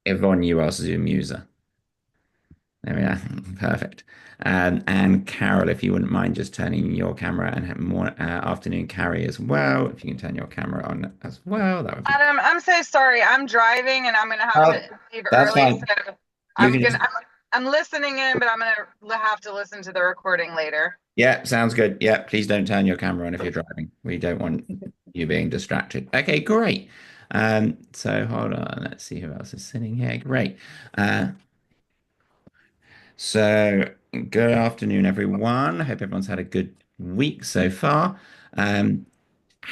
Yvonne, you are Zoom user. There we are. Perfect. And Carol, if you wouldn't mind just turning your camera and have more afternoon carry as well. If you can turn your camera on as well, that would be. Adam, I'm so sorry. I'm driving and I'm gonna have to Oh, leave that's early. fine. So You I'm can gonna just. I'm listening in, but I'm gonna have to listen to the recording later. Yeah, sounds good. Yeah, please don't turn your camera on if you're driving. We don't want you being distracted. Okay, great. So hold on. Let's see who else is sitting here. Great. Uh, So, good afternoon, everyone. I hope everyone's had a good week so far. Um,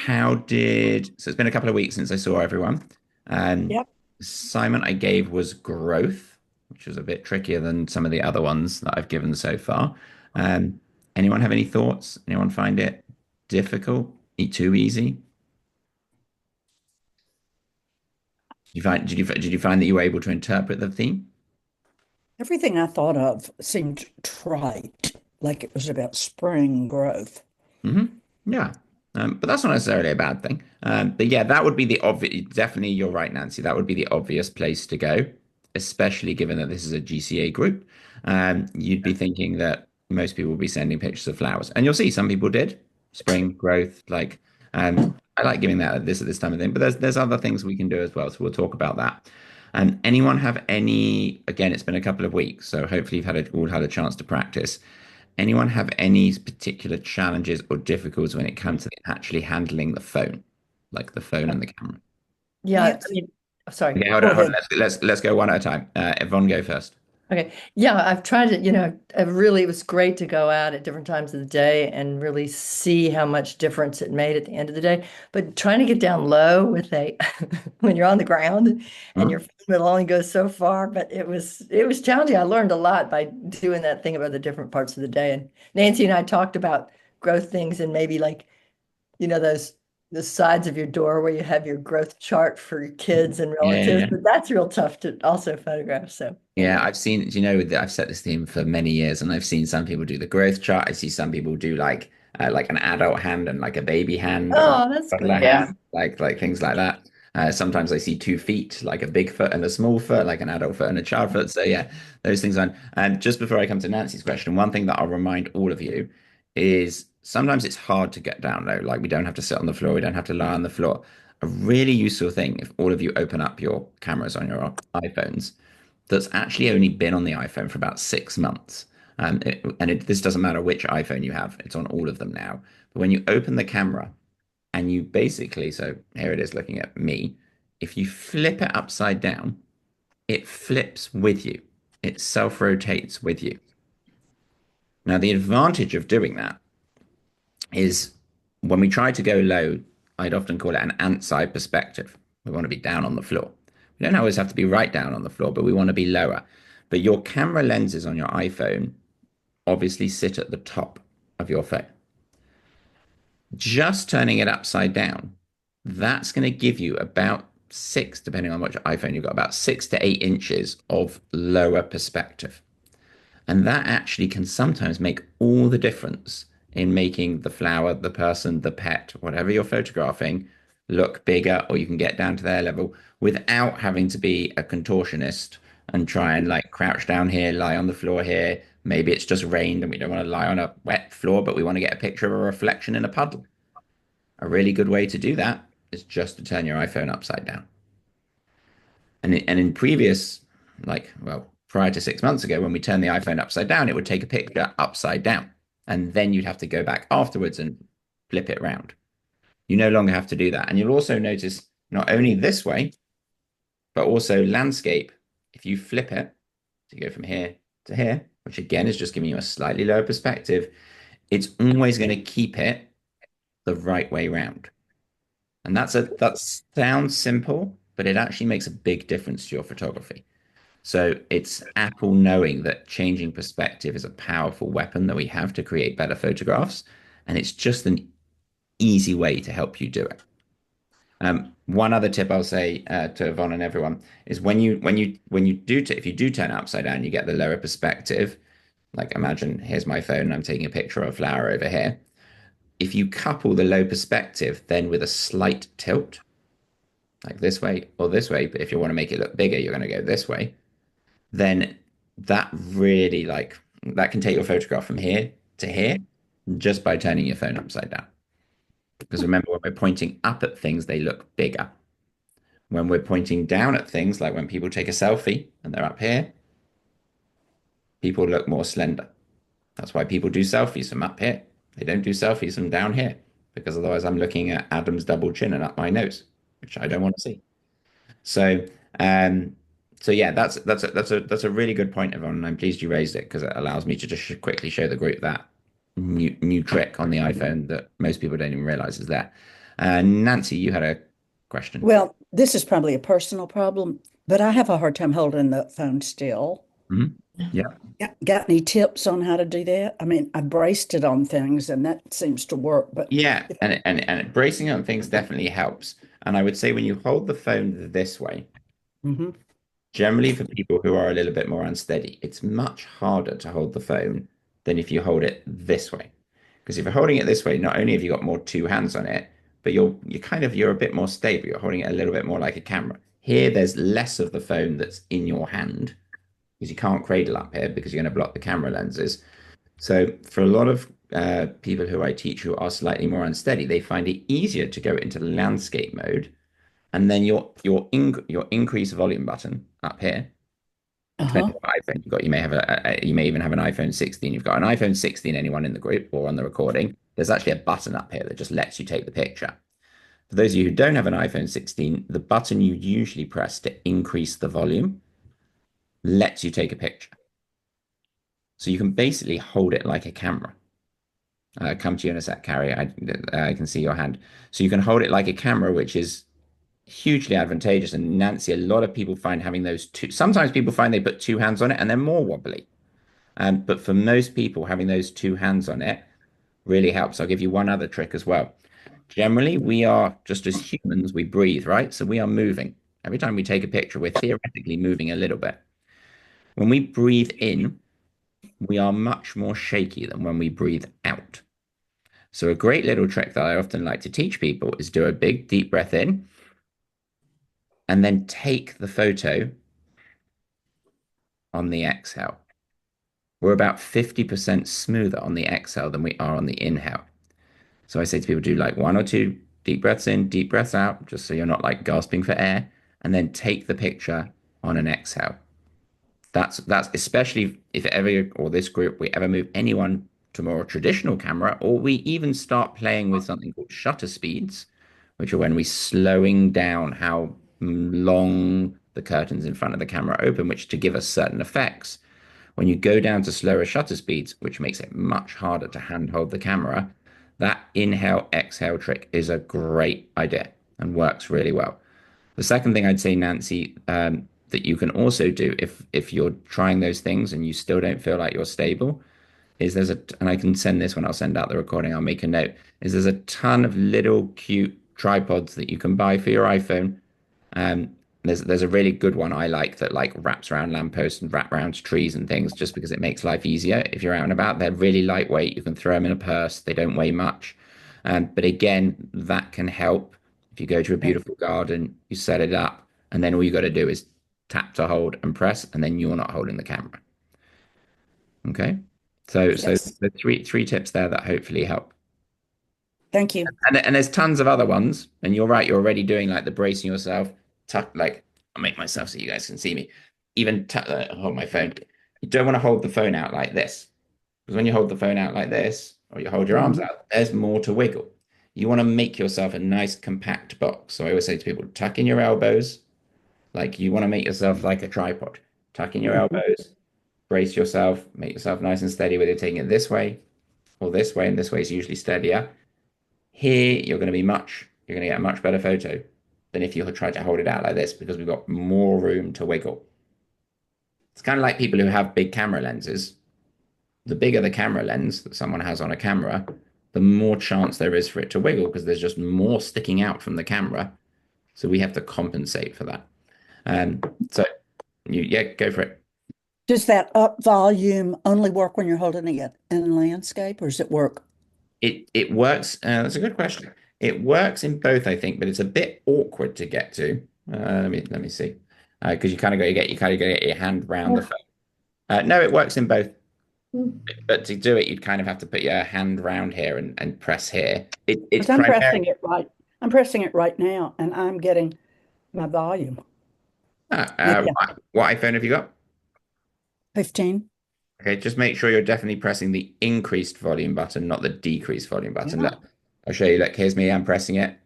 so it's been a couple of weeks since I saw everyone. Um, Yep. assignment I gave was growth, which was a bit trickier than some of the other ones that I've given so far. Um, anyone have any thoughts? Anyone find it difficult? Too easy? Did you find that you were able to interpret the theme? Everything I thought of seemed trite, like it was about spring growth. hmm Yeah. But that's not necessarily a bad thing. But yeah, that would be the obvious. Definitely, you're right, Nancy. That would be the obvious place to go, especially given that this is a GCA group. You'd be thinking that most people will be sending pictures of flowers, and you'll see some people did spring growth. I like giving that at this time of thing. But there's other things we can do as well. So we'll talk about that. Anyone have any? Again, it's been a couple of weeks, so hopefully you've all had a chance to practice. Anyone have any particular challenges or difficulties when it comes to actually handling the phone, like the phone and the camera? Yeah, I Nancy, mean, sorry, Okay, hold go on, hold on. ahead. Let's go one at a time. Yvonne, go first. okay. Yeah, I've tried to, it was great to go out at different times of the day and really see how much difference it made at the end of the day. But trying to get down low with when you're on the ground and Huh? your phone will only go so far, but it was challenging. I learned a lot by doing that thing about the different parts of the day. And Nancy and I talked about growth things and maybe like those the sides of your door where you have your growth chart for your kids and Yeah, yeah, relatives, yeah. but that's real tough to also photograph. So Yeah, anyway. I've seen, I've set this theme for many years, and I've seen some people do the growth chart. I see some people do like an adult hand and like a baby hand or Oh, that's toddler good. hand, like things like that. Sometimes I see 2 feet, like a big foot and a small foot, like an adult foot and a child foot. So yeah, those things on. And just before I come to Nancy's question, one thing that I'll remind all of you is sometimes it's hard to get down low. Like we don't have to sit on the floor, we don't have to lie on the floor. A really useful thing, if all of you open up your cameras on your iPhones that's actually only been on the iPhone for about 6 months. This doesn't matter which iPhone you have, it's on all of them now. But when you open the camera and you basically, so here it is looking at me, if you flip it upside down, it flips with you, it self rotates with you. Now, the advantage of doing that is when we try to go low, I'd often call it an ant eye perspective. We want to be down on the floor. We don't always have to be right down on the floor, but we want to be lower. But your camera lenses on your iPhone obviously sit at the top of your phone. Just turning it upside down, that's going to give you about six, depending on which iPhone you've got, about 6 to 8 inches of lower perspective. And that actually can sometimes make all the difference in making the flower, the person, the pet, whatever you're photographing, look bigger, or you can get down to their level without having to be a contortionist and try and like crouch down here, lie on the floor here. Maybe it's just rained and we don't want to lie on a wet floor, but we want to get a picture of a reflection in a puddle. A really good way to do that is just to turn your iPhone upside down. And in previous, prior to 6 months ago, when we turned the iPhone upside down, it would take a picture upside down. And then you'd have to go back afterwards and flip it around. You no longer have to do that. And you'll also notice not only this way, but also landscape. If you flip it to go from here to here, which again is just giving you a slightly lower perspective, it's always going to keep it the right way round. And that sounds simple, but it actually makes a big difference to your photography. So it's Apple knowing that changing perspective is a powerful weapon that we have to create better photographs, and it's just an easy way to help you do it. One other tip I'll say to Yvonne and everyone is if you do turn it upside down, you get the lower perspective. Like imagine here's my phone, and I'm taking a picture of a flower over here. If you couple the low perspective then with a slight tilt, like this way or this way, but if you want to make it look bigger, you're going to go this way, then that really like that can take your photograph from here to here just by turning your phone upside down. Because remember, when we're pointing up at things, they look bigger. When we're pointing down at things, like when people take a selfie and they're up here, people look more slender. That's why people do selfies from up here. They don't do selfies from down here because otherwise I'm looking at Adam's double chin and up my nose, which I don't want to see. So, um, so yeah, that's a really good point, Yvonne, and I'm pleased you raised it because it allows me to just quickly show the group that new trick on the iPhone that most people don't even realize is there. Nancy, you had a question. Well, this is probably a personal problem, but I have a hard time holding the phone still. Mhm. Yeah. Got any tips on how to do that? I mean, I braced it on things and that seems to work, but Yeah, and bracing on things definitely helps. And I would say when you hold the phone this way, Mhm. generally for people who are a little bit more unsteady, it's much harder to hold the phone than if you hold it this way. Because if you're holding it this way, not only have you got more two hands on it, but you're a bit more stable. You're holding it a little bit more like a camera. Here, there's less of the phone that's in your hand because you can't cradle up here because you're going to block the camera lenses. So for a lot of people who I teach who are slightly more unsteady, they find it easier to go into landscape mode, and then your increase volume button up here, Uh-huh. depending on what iPhone you've got, you may even have an iPhone 16. You've got an iPhone 16, anyone in the group or on the recording, there's actually a button up here that just lets you take the picture. For those of you who don't have an iPhone 16, the button you usually press to increase the volume lets you take a picture. So you can basically hold it like a camera. Come to you in a sec, Carrie. I can see your hand. So you can hold it like a camera, which is hugely advantageous. And Nancy, a lot of people find having those two, sometimes people find they put two hands on it and they're more wobbly. But for most people, having those two hands on it really helps. I'll give you one other trick as well. Generally, we are just as humans, we breathe, right? So we are moving. Every time we take a picture, we're theoretically moving a little bit. When we breathe in, we are much more shaky than when we breathe out. So a great little trick that I often like to teach people is do a big deep breath in and then take the photo on the exhale. We're about 50% smoother on the exhale than we are on the inhale. So I say to people, do like one or two deep breaths in, deep breaths out, just so you're not like gasping for air, and then take the picture on an exhale. That's especially if ever or this group we ever move anyone to more traditional camera, or we even start playing with something called shutter speeds, which are when we slowing down how long the curtains in front of the camera open, which to give us certain effects. When you go down to slower shutter speeds, which makes it much harder to handhold the camera, that inhale exhale trick is a great idea and works really well. The second thing I'd say, Nancy, that you can also do if you're trying those things and you still don't feel like you're stable, is and I can send this when I'll send out the recording, I'll make a note, is there's a ton of little cute tripods that you can buy for your iPhone. Um, there's a really good one I like that like wraps around lampposts and wrap around trees and things just because it makes life easier. If you're out and about, they're really lightweight. You can throw them in a purse. They don't weigh much. But again, that can help. If you go to a Okay. beautiful garden, you set it up, and then all you got to do is tap to hold and press, and then you're not holding the camera. Okay. So Yes. the three tips there that hopefully help. Thank you. And there's tons of other ones. And you're right, you're already doing like the bracing yourself, tuck like I'll make myself so you guys can see me. Even hold my phone. You don't want to hold the phone out like this. Because when you hold the phone out like this, or you hold your arms Mhm. out, there's more to wiggle. You want to make yourself a nice compact box. So I always say to people, tuck in your elbows, like you want to make yourself like a tripod. Tuck in your Mhm. elbows, brace yourself, make yourself nice and steady, whether you're taking it this way or this way, and this way is usually steadier. Here, you're going to get a much better photo than if you had tried to hold it out like this because we've got more room to wiggle. It's kind of like people who have big camera lenses. The bigger the camera lens that someone has on a camera, the more chance there is for it to wiggle because there's just more sticking out from the camera. So we have to compensate for that. Um, so yeah, go for it. Does that up volume only work when you're holding it in landscape, or does it work? It works. That's a good question. It works in both, I think, but it's a bit awkward to get to. Let me see, because you kind of got to get your hand round the Yeah. phone. No, it works in both, Hmm. but to do it, you'd kind of have to put your hand round here and press here. It's Because I'm primarily. pressing it right. I'm pressing it right now, and I'm getting my volume. Maybe What iPhone have you got? 15. Okay, just make sure you're definitely pressing the increased volume button, not the decreased volume button. Yeah. Look, I'll show you. Look, here's me. I'm pressing it.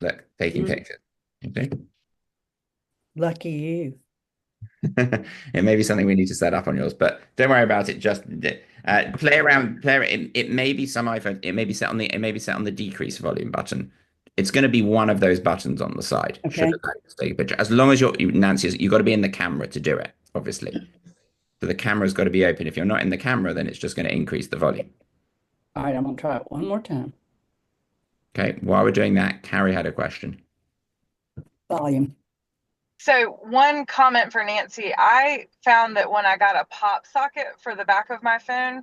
Look, taking Mm, pictures. Okay. lucky you. It may be something we need to set up on yours, but don't worry about it. Just play around. It may be some iPhone. It may be set on the decrease volume button. It's going to be one of those buttons on the side. Should Okay. it take a picture? As long as Nancy, you've got to be in the camera to do it, obviously. So the camera's got to be open. If you're not in the camera, then it's just going to increase the volume. All right, I'm gonna try it one more time. Okay. While we're doing that, Carrie had a question. Volume. So one comment for Nancy, I found that when I got a pop socket for the back of my phone,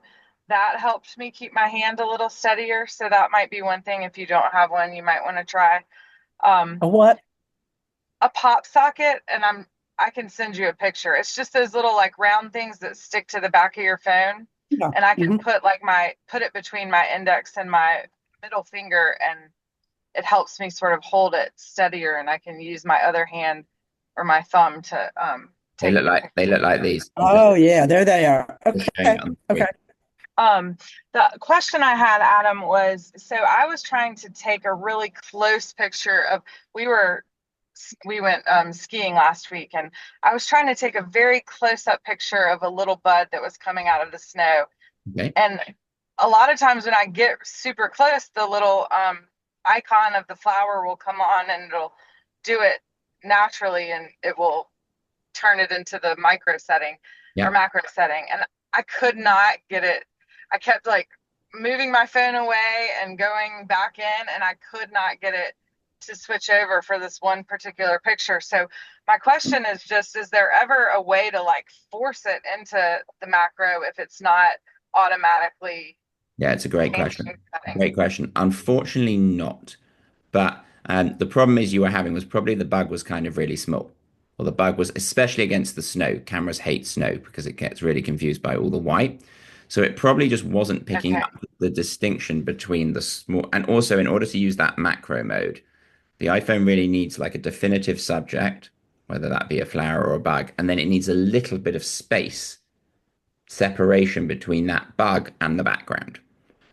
that helped me keep my hand a little steadier. So that might be one thing. If you don't have one, you might want to try A what? a pop socket. And I can send you a picture. It's just those little like round things that stick to the back of your phone. Yeah. And I can Hmm. put it between my index and my middle finger, and it helps me sort of hold it steadier, and I can use my other hand or my thumb to They take look the like they picture. look like these. Oh yeah, there they are. Just showing Okay. it on the Okay. screen. Um, the question I had, Adam, was so I was trying to take a really close picture of we were we went skiing last week, and I was trying to take a very close up picture of a little bud that was coming out of the snow. Okay. And a lot of times when I get super close, the little icon of the flower will come on and it'll do it naturally, and it will turn it into the micro setting or Yeah. macro setting. And I could not get it. I kept like moving my phone away and going back in, and I could not get it to switch over for this one particular picture. So my question is just, is there ever a way to like force it into the macro if it's not automatically Yeah, it's a great question. changing setting? Great question. Unfortunately, not. But the problem is you were having was probably the bug was kind of really small. Or the bug was especially against the snow. Cameras hate snow because it gets really confused by all the white. So it probably just wasn't picking Okay. up the distinction between the small. And also, in order to use that macro mode, the iPhone really needs like a definitive subject, whether that be a flower or a bug, and then it needs a little bit of space separation between that bug and the background.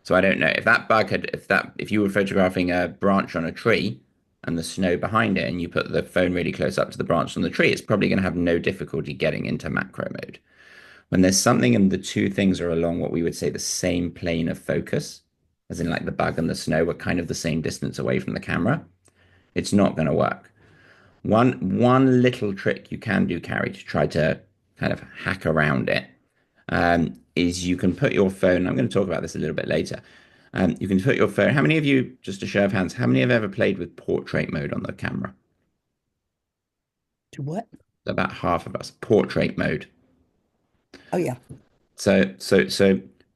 So I don't know if that bug had, if you were photographing a branch on a tree and the snow behind it, and you put the phone really close up to the branch on the tree, it's probably going to have no difficulty getting into macro mode. When there's something and the two things are along what we would say the same plane of focus, as in like the bug and the snow were kind of the same distance away from the camera, it's not going to work. One little trick you can do, Carrie, to try to kind of hack around it is you can put your phone. I'm going to talk about this a little bit later. You can put your phone. How many of you, just a show of hands, how many have ever played with portrait mode on the camera? To what? About half of us. Portrait mode. Oh yeah. So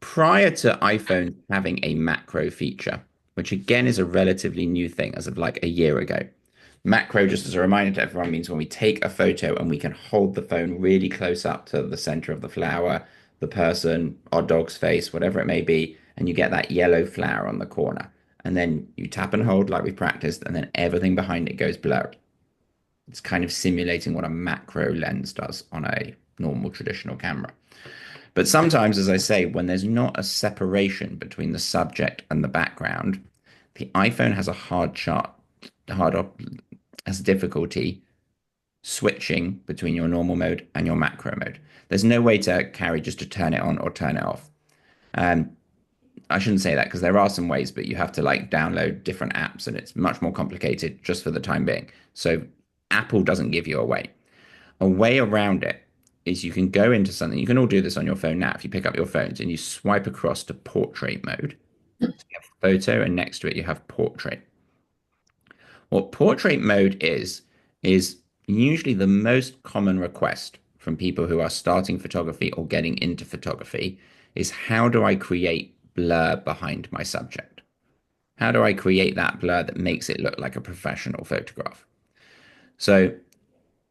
prior to iPhone having a macro feature, which again is a relatively new thing as of like a year ago. Macro, just as a reminder to everyone, means when we take a photo and we can hold the phone really close up to the center of the flower, the person, our dog's face, whatever it may be, and you get that yellow flower on the corner. And then you tap and hold like we practiced, and then everything behind it goes blurry. It's kind of simulating what a macro lens does on a normal traditional camera. But sometimes, as I say, when there's not a separation between the subject and the background, the iPhone has a has difficulty switching between your normal mode and your macro mode. There's no way to carry just to turn it on or turn it off. Um, I shouldn't say that because there are some ways, but you have to like download different apps and it's much more complicated just for the time being. So Apple doesn't give you a way. A way around it is you can go into something. You can all do this on your phone now. If you pick up your phones and you swipe across to portrait mode, so you have photo and next to it you have portrait. What portrait mode is usually the most common request from people who are starting photography or getting into photography is how do I create blur behind my subject? How do I create that blur that makes it look like a professional photograph? So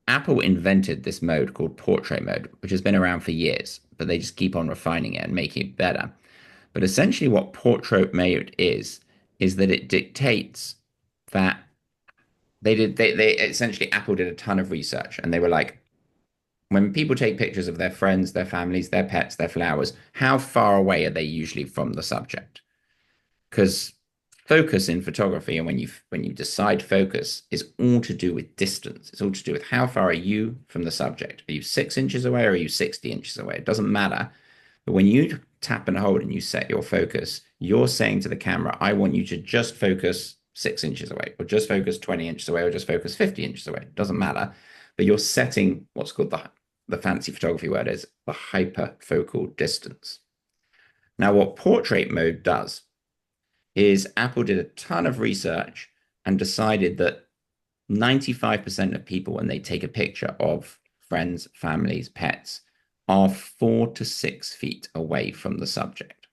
Apple invented this mode called portrait mode, which has been around for years, but they just keep on refining it and making it better. But essentially, what portrait mode is that it dictates that they essentially Apple did a ton of research and they were like, when people take pictures of their friends, their families, their pets, their flowers, how far away are they usually from the subject? Because focus in photography and when you decide focus is all to do with distance. It's all to do with how far are you from the subject. Are you 6 inches away or are you 60 inches away? It doesn't matter. But when you tap and hold and you set your focus, you're saying to the camera, I want you to just focus 6 inches away, or just focus 20 inches away, or just focus 50 inches away. It doesn't matter. But you're setting what's called the fancy photography word is the hyperfocal distance. Now, what portrait mode does is Apple did a ton of research and decided that 95% of people, when they take a picture of friends, families, pets, are 4 to 6 feet away from the subject.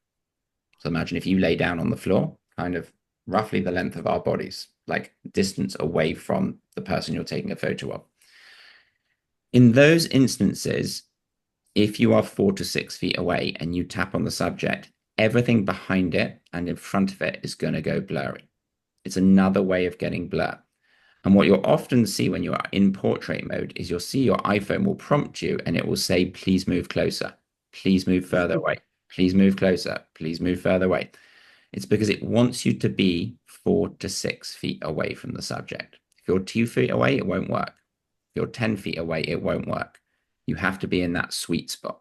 So imagine if you lay down on the floor, kind of roughly the length of our bodies, like distance away from the person you're taking a photo of. In those instances, if you are 4 to 6 feet away and you tap on the subject, everything behind it and in front of it is going to go blurry. It's another way of getting blur. And what you'll often see when you are in portrait mode is you'll see your iPhone will prompt you and it will say, please move closer. Please move further away. Please move closer. Please move further away. It's because it wants you to be 4 to 6 feet away from the subject. If you're 2 feet away, it won't work. If you're 10 feet away, it won't work. You have to be in that sweet spot.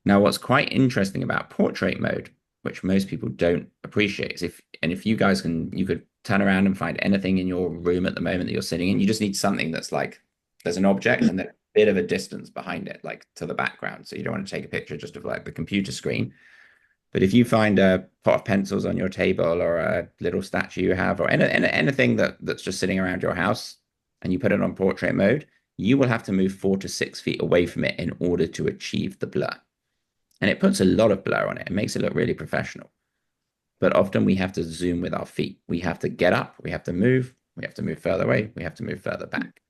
Now, what's quite interesting about portrait mode, which most people don't appreciate, is if you guys you could turn around and find anything in your room at the moment that you're sitting in, you just need something that's like, there's an object and then a bit of a distance behind it, like to the background. So you don't want to take a picture just of like the computer screen. But if you find a pot of pencils on your table or a little statue you have, or anything that's just sitting around your house, and you put it on portrait mode, you will have to move 4 to 6 feet away from it in order to achieve the blur. And it puts a lot of blur on it. It makes it look really professional. But often we have to zoom with our feet. We have to get up, we have to move further away, we have to move further back.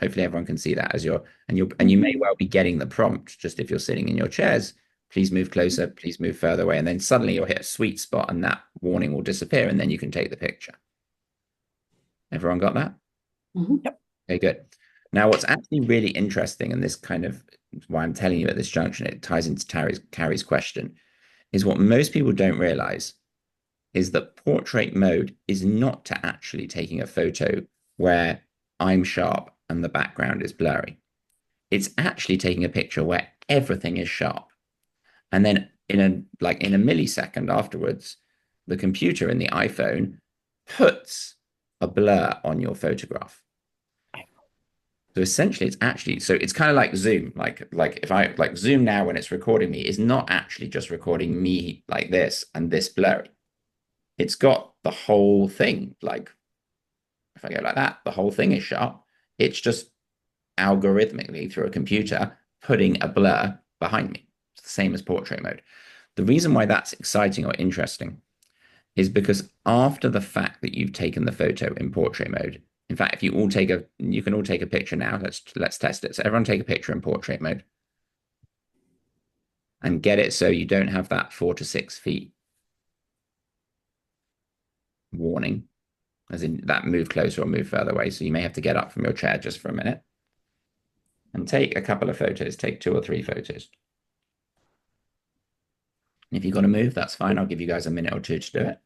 Hopefully everyone can see that as you may well be getting the prompt just if you're sitting in your chairs, please move closer, please move further away. And then suddenly you'll hit a sweet spot and that warning will disappear and then you can take the picture. Everyone got that? Yep. Okay, good. Now, what's actually really interesting, and this kind of why I'm telling you at this junction, it ties into Carrie's question, is what most people don't realize is that portrait mode is not to actually taking a photo where I'm sharp and the background is blurry. It's actually taking a picture where everything is sharp. And then in a millisecond afterwards, the computer in the iPhone puts a blur on your photograph. So essentially, it's kind of like Zoom. Like if I like Zoom now when it's recording me, is not actually just recording me like this and this blurry. It's got the whole thing. Like if I go like that, the whole thing is sharp. It's just algorithmically through a computer putting a blur behind me. It's the same as portrait mode. The reason why that's exciting or interesting is because after the fact that you've taken the photo in portrait mode, in fact, if you can all take a picture now. Let's test it. So everyone take a picture in portrait mode and get it so you don't have that 4 to 6 feet warning, as in that move closer or move further away. So you may have to get up from your chair just for a minute and take a couple of photos, take 2 or 3 photos. If you've got to move, that's fine. I'll give you guys a minute or two to do it.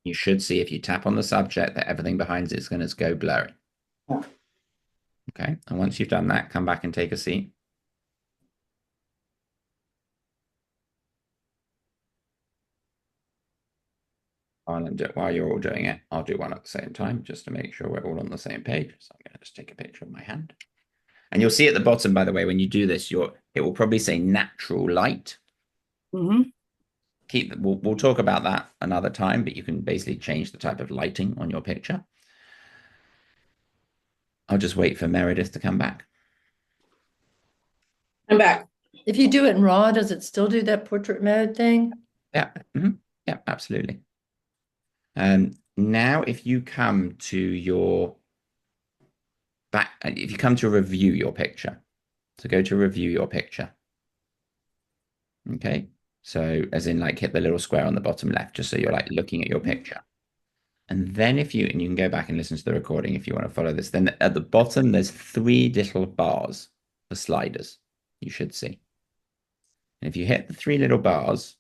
You should see if you tap on the subject that everything behind it is going to go blurry. Okay, and once you've done that, come back and take a seat. While you're all doing it, I'll do one at the same time just to make sure we're all on the same page. So I'm going to just take a picture of my hand. And you'll see at the bottom, by the way, when you do this, it will probably say natural light. Mm-hmm. we'll talk about that another time, but you can basically change the type of lighting on your picture. I'll just wait for Meredith to come back. I'm back. If you do it in RAW, does it still do that portrait mode thing? Yeah. Yeah, absolutely. Now if you come to your back, if you come to review your picture, so go to review your picture. Okay. So as in like hit the little square on the bottom left, just so you're like looking at your picture. And then and you can go back and listen to the recording if you want to follow this, then at the bottom, there's 3 little bars, the sliders you should see. And if you hit the 3 little bars,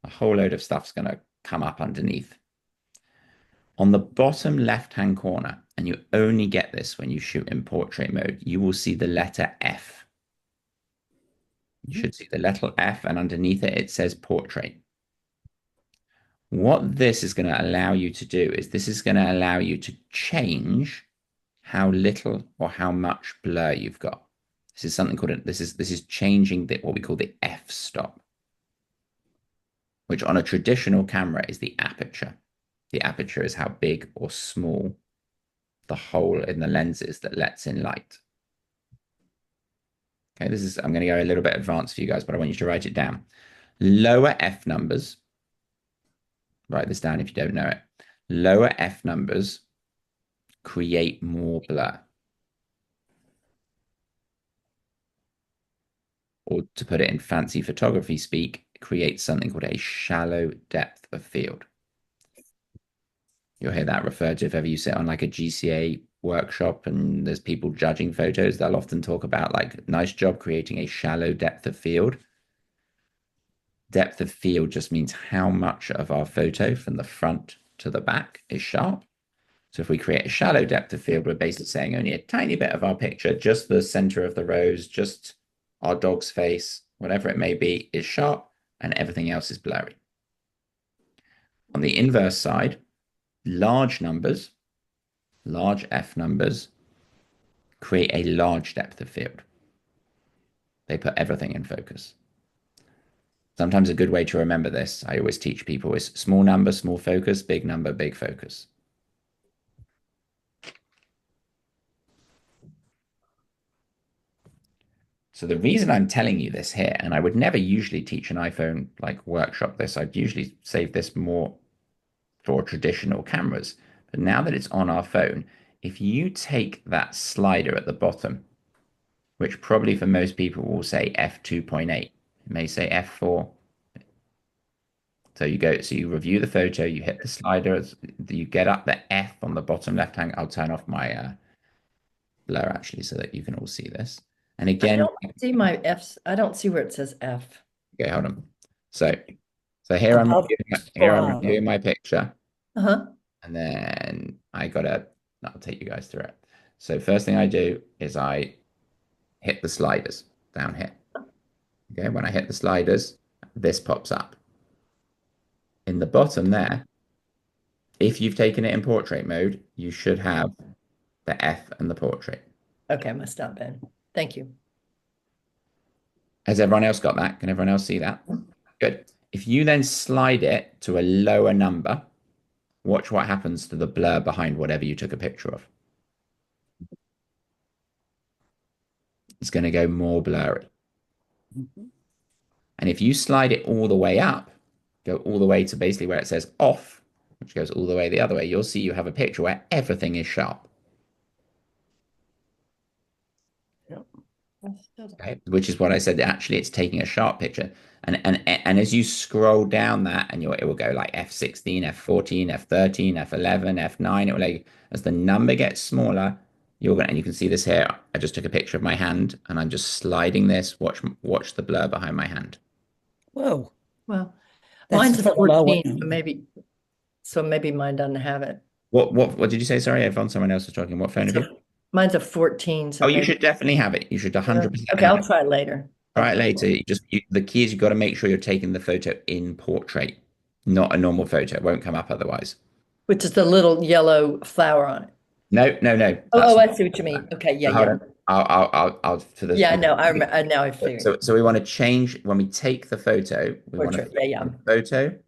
a whole load of stuff's going to come up underneath. On the bottom left-hand corner, and you only get this when you shoot in portrait mode, you will see the letter F. You should see the letter F, and underneath it, it says portrait. What this is going to allow you to do is this is going to allow you to change how little or how much blur you've got. This is something called this is changing what we call the f-stop, which on a traditional camera is the aperture. The aperture is how big or small the hole in the lens is that lets in light. Okay, I'm going to go a little bit advanced for you guys, but I want you to write it down. Lower f numbers. Write this down if you don't know it. Lower f numbers create more blur. Or to put it in fancy photography speak, create something called a shallow depth of field. You'll hear that referred to if ever you sit on like a GCA workshop and there's people judging photos, they'll often talk about like, nice job creating a shallow depth of field. Depth of field just means how much of our photo from the front to the back is sharp. So if we create a shallow depth of field, we're basically saying only a tiny bit of our picture, just the center of the rose, just our dog's face, whatever it may be, is sharp and everything else is blurry. On the inverse side, large numbers, large F numbers, create a large depth of field. They put everything in focus. Sometimes a good way to remember this, I always teach people, is small number, small focus, big number, big focus. So the reason I'm telling you this here, and I would never usually teach an iPhone like workshop this, I'd usually save this more for traditional cameras. But now that it's on our phone, if you take that slider at the bottom, which probably for most people will say f2.8, it may say f4. So you review the photo, you hit the slider, you get up the F on the bottom left hand. I'll turn off my blur actually so that you can all see this. And again, I don't see my F's. I don't see where it says F. Okay, hold on. So here I'm reviewing my picture. Uh-huh. And then I'll take you guys through it. So first thing I do is I hit the sliders down here. Okay, when I hit the sliders, this pops up. In the bottom there, if you've taken it in portrait mode, you should have the F and the portrait. Okay, must not been. Thank you. Has everyone else got that? Can everyone else see that? Good. If you then slide it to a lower number, watch what happens to the blur behind whatever you took a picture of. It's going to go more blurry. And if you slide it all the way up, go all the way to basically where it says off, which goes all the way the other way, you'll see you have a picture where everything is sharp. Okay, which is what I said. Actually, it's taking a sharp picture. And as you scroll down that, and it will go like F16, F14, F13, F11, F9. It will like, as the number gets smaller, and you can see this here. I just took a picture of my hand and I'm just sliding this. Watch the blur behind my hand. Whoa. Well, That's mine's a for the lower 14, number. so maybe mine doesn't have it. What did you say? Sorry, I found someone else was talking. What phone have you? Mine's a 14, so Oh, you maybe. should definitely have it. You should 100% Okay, have I'll it. try later. Try it later. The key is you've got to make sure you're taking the photo in portrait, not a normal photo. It won't come up otherwise. Which is the little yellow flower on it. No. Oh, I see what you mean. Okay, yeah, Hold yeah. on. for the Yeah, no, now I figured. so we want to change when we take the photo, we want to Portrait. Yeah, flip yeah. from photo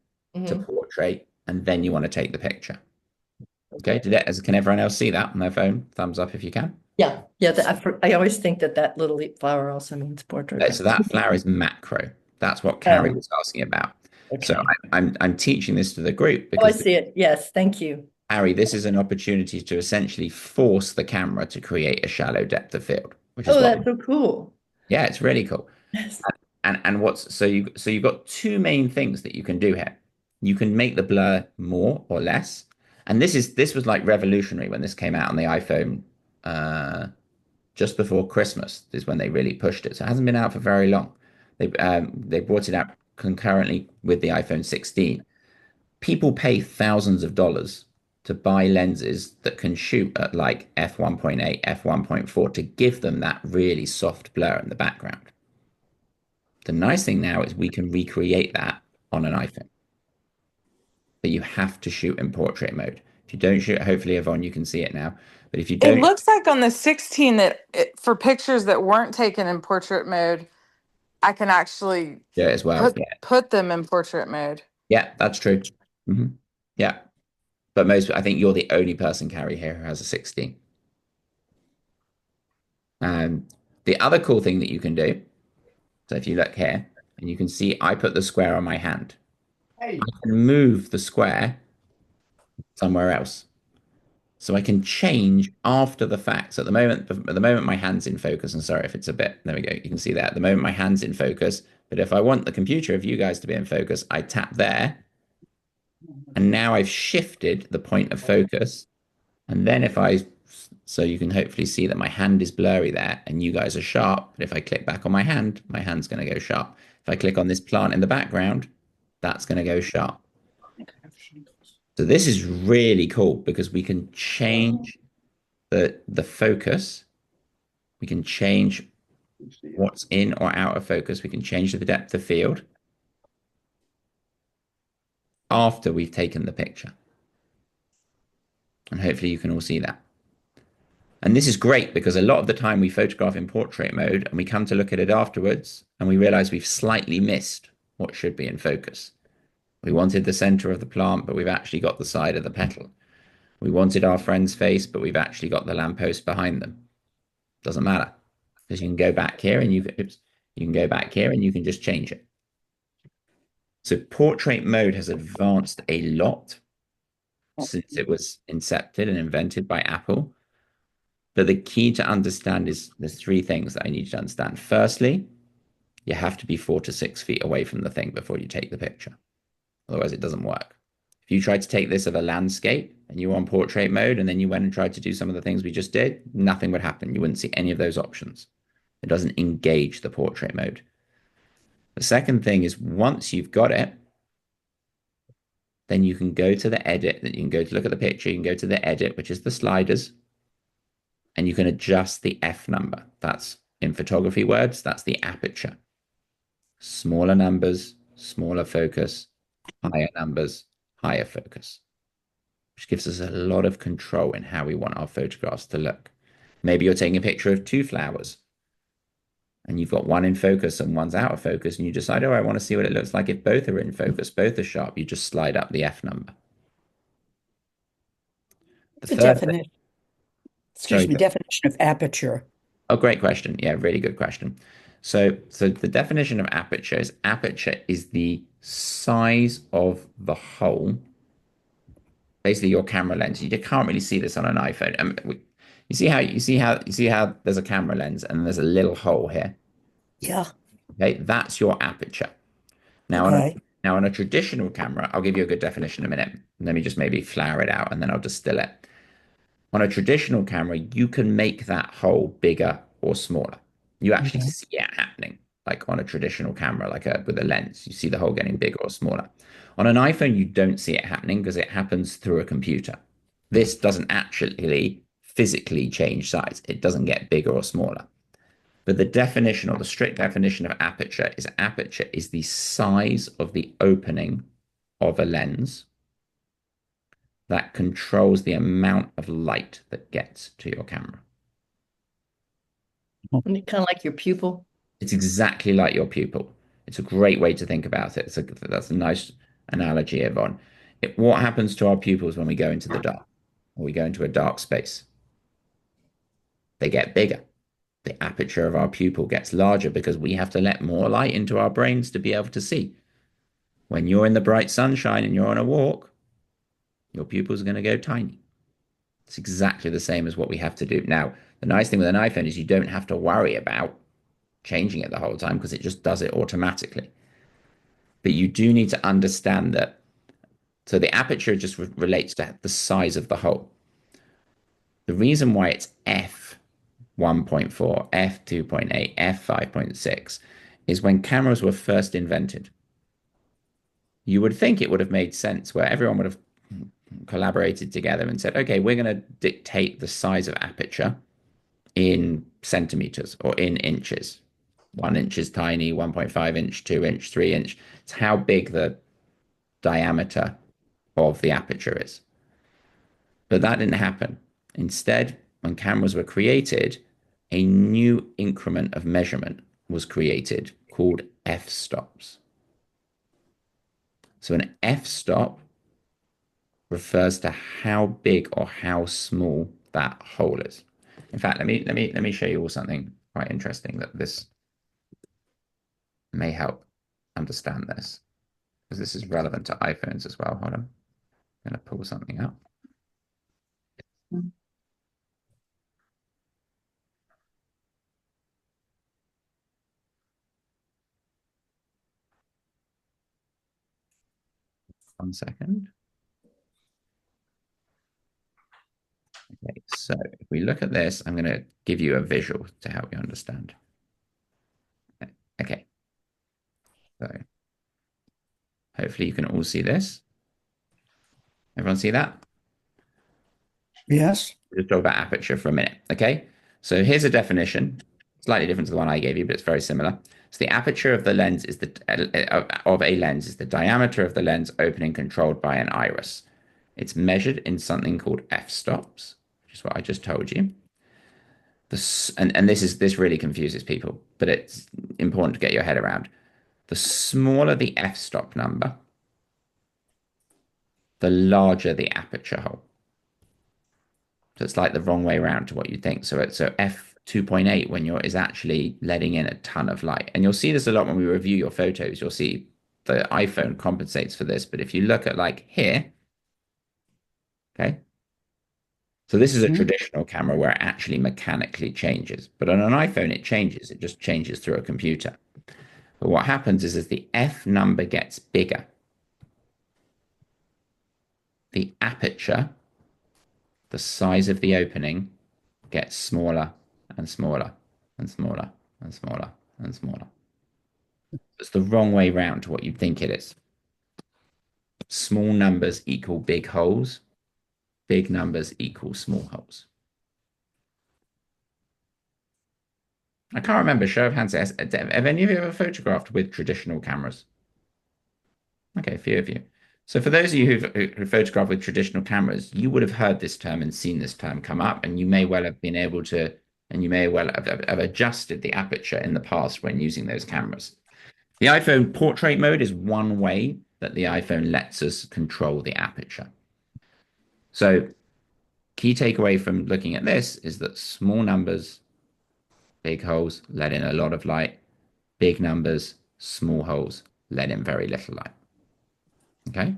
to Hmm. portrait, and then you want to take the picture. Okay, Okay. can everyone else see that on their phone? Thumbs up if you can. Yeah, yeah. I always think that that little flower also means portrait, but So that flower is macro. That's what Carrie oh, was asking about. So okay. I'm teaching this to the group Oh, I because see it. Yes, thank you. Harry, this is an opportunity to essentially force the camera to create a shallow depth of field, which is Oh, what, that's so cool. yeah, it's really cool. Yes. And what's so you've got two main things that you can do here. You can make the blur more or less. And this was like revolutionary when this came out on the iPhone just before Christmas is when they really pushed it. So it hasn't been out for very long. They brought it out concurrently with the iPhone 16. People pay thousands of dollars to buy lenses that can shoot at like f1.8, f1.4 to give them that really soft blur in the background. The nice thing now is we can recreate that on an iPhone, but you have to shoot in portrait mode. If you don't shoot, hopefully, Yvonne, you can see it now. But if you It don't looks like on the 16 that for pictures that weren't taken in portrait mode, I can actually do it as well, yeah, put them in portrait mode. yeah, that's true. Hmm. Yeah, but I think you're the only person, Carrie, here who has a 16. Um, the other cool thing that you can do, so if you look here, and you can see I put the square on my hand. Hey. I can move the square somewhere else. So I can change after the fact. So at the moment my hand's in focus, and sorry if it's a bit, there we go. You can see that at the moment my hand's in focus. But if I want the computer of you guys to be in focus, I tap there. And now I've shifted the point of focus. And then so you can hopefully see that my hand is blurry there and you guys are sharp. But if I click back on my hand's going to go sharp. If I click on this plant in the background, that's going to go sharp. So this is really cool because we can change the focus. We can change what's in or out of focus. We can change the depth of field after we've taken the picture. And hopefully you can all see that. And this is great because a lot of the time we photograph in portrait mode and we come to look at it afterwards and we realize we've slightly missed what should be in focus. We wanted the center of the plant, but we've actually got the side of the petal. We wanted our friend's face, but we've actually got the lamppost behind them. Doesn't matter because you can go back here and you can go back here and you can just change it. So portrait mode has advanced a lot since it was incepted and invented by Apple. But the key to understand is there's three things that I need you to understand. Firstly, you have to be 4 to 6 feet away from the thing before you take the picture. Otherwise, it doesn't work. If you tried to take this of a landscape and you were on portrait mode and then you went and tried to do some of the things we just did, nothing would happen. You wouldn't see any of those options. It doesn't engage the portrait mode. The second thing is once you've got it, then you can go to the edit, that you can go to look at the picture, you can go to the edit, which is the sliders, and you can adjust the F number. That's in photography words, that's the aperture. Smaller numbers, smaller focus, higher numbers, higher focus, which gives us a lot of control in how we want our photographs to look. Maybe you're taking a picture of two flowers and you've got one in focus and one's out of focus, and you decide, oh, I want to see what it looks like if both are in focus, both are sharp. You just slide up the F number. The The third thing, definition, excuse sorry. me, definition of aperture. Oh, great question. Yeah, really good question. So the definition of aperture is the size of the hole, basically your camera lens. You can't really see this on an iPhone. You see how there's a camera lens and there's a little hole here. Yeah. Okay, that's your aperture. Now on a Okay. now on a traditional camera, I'll give you a good definition in a minute. Let me just maybe flower it out and then I'll distill it. On a traditional camera, you can make that hole bigger or smaller. You actually Okay. see it happening, like on a traditional camera, with a lens. You see the hole getting bigger or smaller. On an iPhone, you don't see it happening because it happens through a computer. This doesn't actually physically change size. It doesn't get bigger or smaller. But the definition or the strict definition of aperture is the size of the opening of a lens that controls the amount of light that gets to your camera. Isn't it kind of like your pupil? It's exactly like your pupil. It's a great way to think about it. That's a nice analogy, Yvonne. What happens to our pupils when we go into the dark or we go into a dark space? They get bigger. The aperture of our pupil gets larger because we have to let more light into our brains to be able to see. When you're in the bright sunshine and you're on a walk, your pupils are going to go tiny. It's exactly the same as what we have to do. Now, the nice thing with an iPhone is you don't have to worry about changing it the whole time because it just does it automatically. But you do need to understand that. So the aperture just relates to the size of the hole. The reason why it's f 1.4, f 2.8, f 5.6 is when cameras were first invented. You would think it would have made sense where everyone would have collaborated together and said, okay, we're going to dictate the size of aperture in centimeters or in inches. 1 inch is tiny, 1.5 inch, 2 inch, 3 inch. It's how big the diameter of the aperture is. But that didn't happen. Instead, when cameras were created, a new increment of measurement was created called f-stops. So an f-stop refers to how big or how small that hole is. In fact, let me show you all something quite interesting that this may help understand this, because this is relevant to iPhones as well. Hold on. I'm going to pull something up. 1 second. Okay, so if we look at this, I'm going to give you a visual to help you understand. Okay, so hopefully you can all see this. Everyone see that? Yes. Just talk about aperture for a minute. Okay, so here's a definition, slightly different to the one I gave you, but it's very similar. So the aperture of the lens is of a lens is the diameter of the lens opening controlled by an iris. It's measured in something called f-stops, which is what I just told you. And this really confuses people, but it's important to get your head around. The smaller the f-stop number, the larger the aperture hole. So it's like the wrong way around to what you think. So f 2.8 when you're is actually letting in a ton of light. And you'll see this a lot when we review your photos. You'll see the iPhone compensates for this. But if you look at like here, okay. So this is a traditional camera where it actually mechanically changes. But on an iPhone, it changes. It just changes through a computer. But what happens is as the f number gets bigger, the aperture, the size of the opening, gets smaller and smaller and smaller and smaller and smaller. It's the wrong way round to what you think it is. Small numbers equal big holes. Big numbers equal small holes. I can't remember. Show of hands. Have any of you ever photographed with traditional cameras? Okay, a few of you. So for those of you who photograph with traditional cameras, you would have heard this term and seen this term come up, and you may well have been able to, and you may well have adjusted the aperture in the past when using those cameras. The iPhone portrait mode is one way that the iPhone lets us control the aperture. So key takeaway from looking at this is that small numbers, big holes, let in a lot of light. Big numbers, small holes, let in very little light. Okay.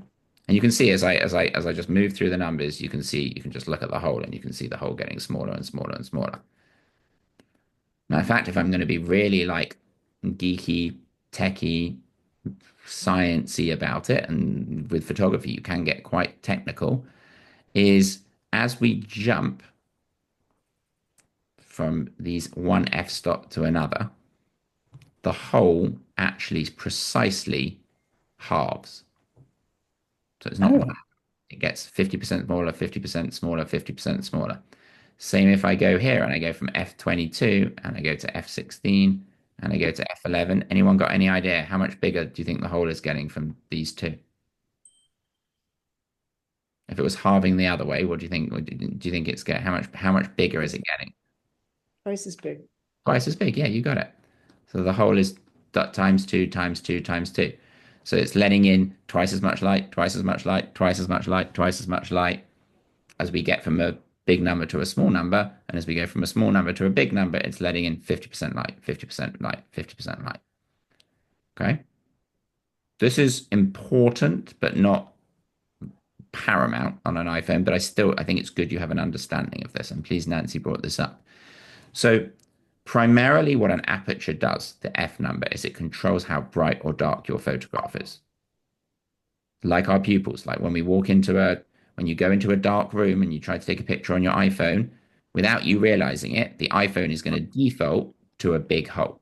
And you can see as I just move through the numbers, you can just look at the hole and you can see the hole getting smaller and smaller and smaller. Now, in fact, if I'm going to be really like geeky, techie, sciencey about it, and with photography you can get quite technical, is as we jump from these one f-stop to another, the hole actually precisely halves. So it's not, Oh, it gets 50% smaller, 50% smaller, 50% smaller. Same if I go here and I go from f22 and I go to f16 and I go to f11. Anyone got any idea how much bigger do you think the hole is getting from these two? If it was halving the other way, what do you think? Do you think it's getting how much bigger is it getting? Twice as big. Twice as big. Yeah, you got it. So the whole is times two times two times two. So it's letting in twice as much light, twice as much light, twice as much light, twice as much light as we get from a big number to a small number. And as we go from a small number to a big number, it's letting in 50% light, 50% light, 50% light. Okay. This is important, but not paramount on an iPhone. But I think it's good you have an understanding of this. And please, Nancy brought this up. So primarily what an aperture does, the f number, is it controls how bright or dark your photograph is. Like our pupils, like when you go into a dark room and you try to take a picture on your iPhone, without you realizing it, the iPhone is going to default to a big hole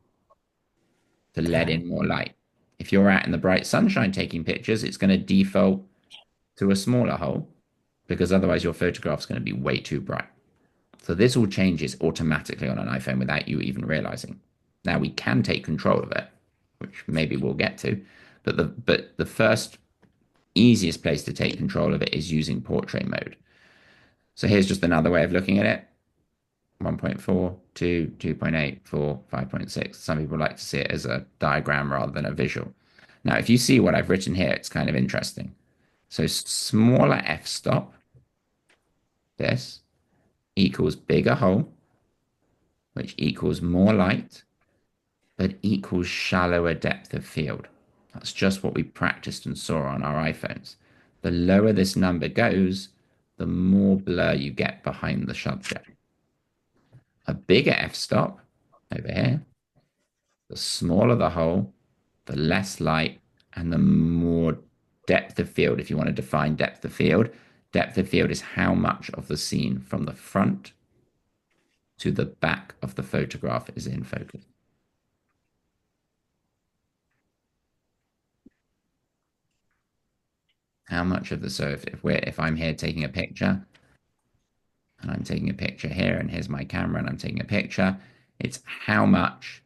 to let Okay. in more light. If you're out in the bright sunshine taking pictures, it's going to default to a smaller hole because otherwise your photograph's going to be way too bright. So this all changes automatically on an iPhone without you even realizing. Now we can take control of it, which maybe we'll get to, but the first easiest place to take control of it is using portrait mode. So here's just another way of looking at it. 1.4, 2, 2.8, 4, 5.6. Some people like to see it as a diagram rather than a visual. Now, if you see what I've written here, it's kind of interesting. So smaller f-stop, this, equals bigger hole, which equals more light, but equals shallower depth of field. That's just what we practiced and saw on our iPhones. The lower this number goes, the more blur you get behind the subject. A bigger f-stop over here, the smaller the hole, the less light, and the more depth of field. If you want to define depth of field is how much of the scene from the front to the back of the photograph is in focus. How much of the, so if I'm here taking a picture and I'm taking a picture here and here's my camera and I'm taking a picture, it's how much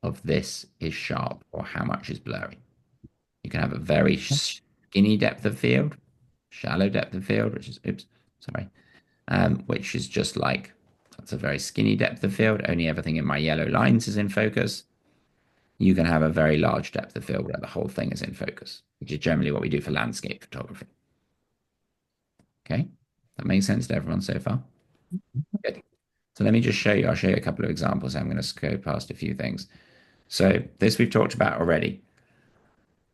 of this is sharp or how much is blurry. You can have a very skinny depth of field, shallow depth of field, which is, oops, sorry, which is just like, that's a very skinny depth of field. Only everything in my yellow lines is in focus. You can have a very large depth of field where the whole thing is in focus, which is generally what we do for landscape photography. Okay, that makes sense to everyone so far? Good. So let me just show you, I'll show you a couple of examples. I'm going to go past a few things. So this we've talked about already.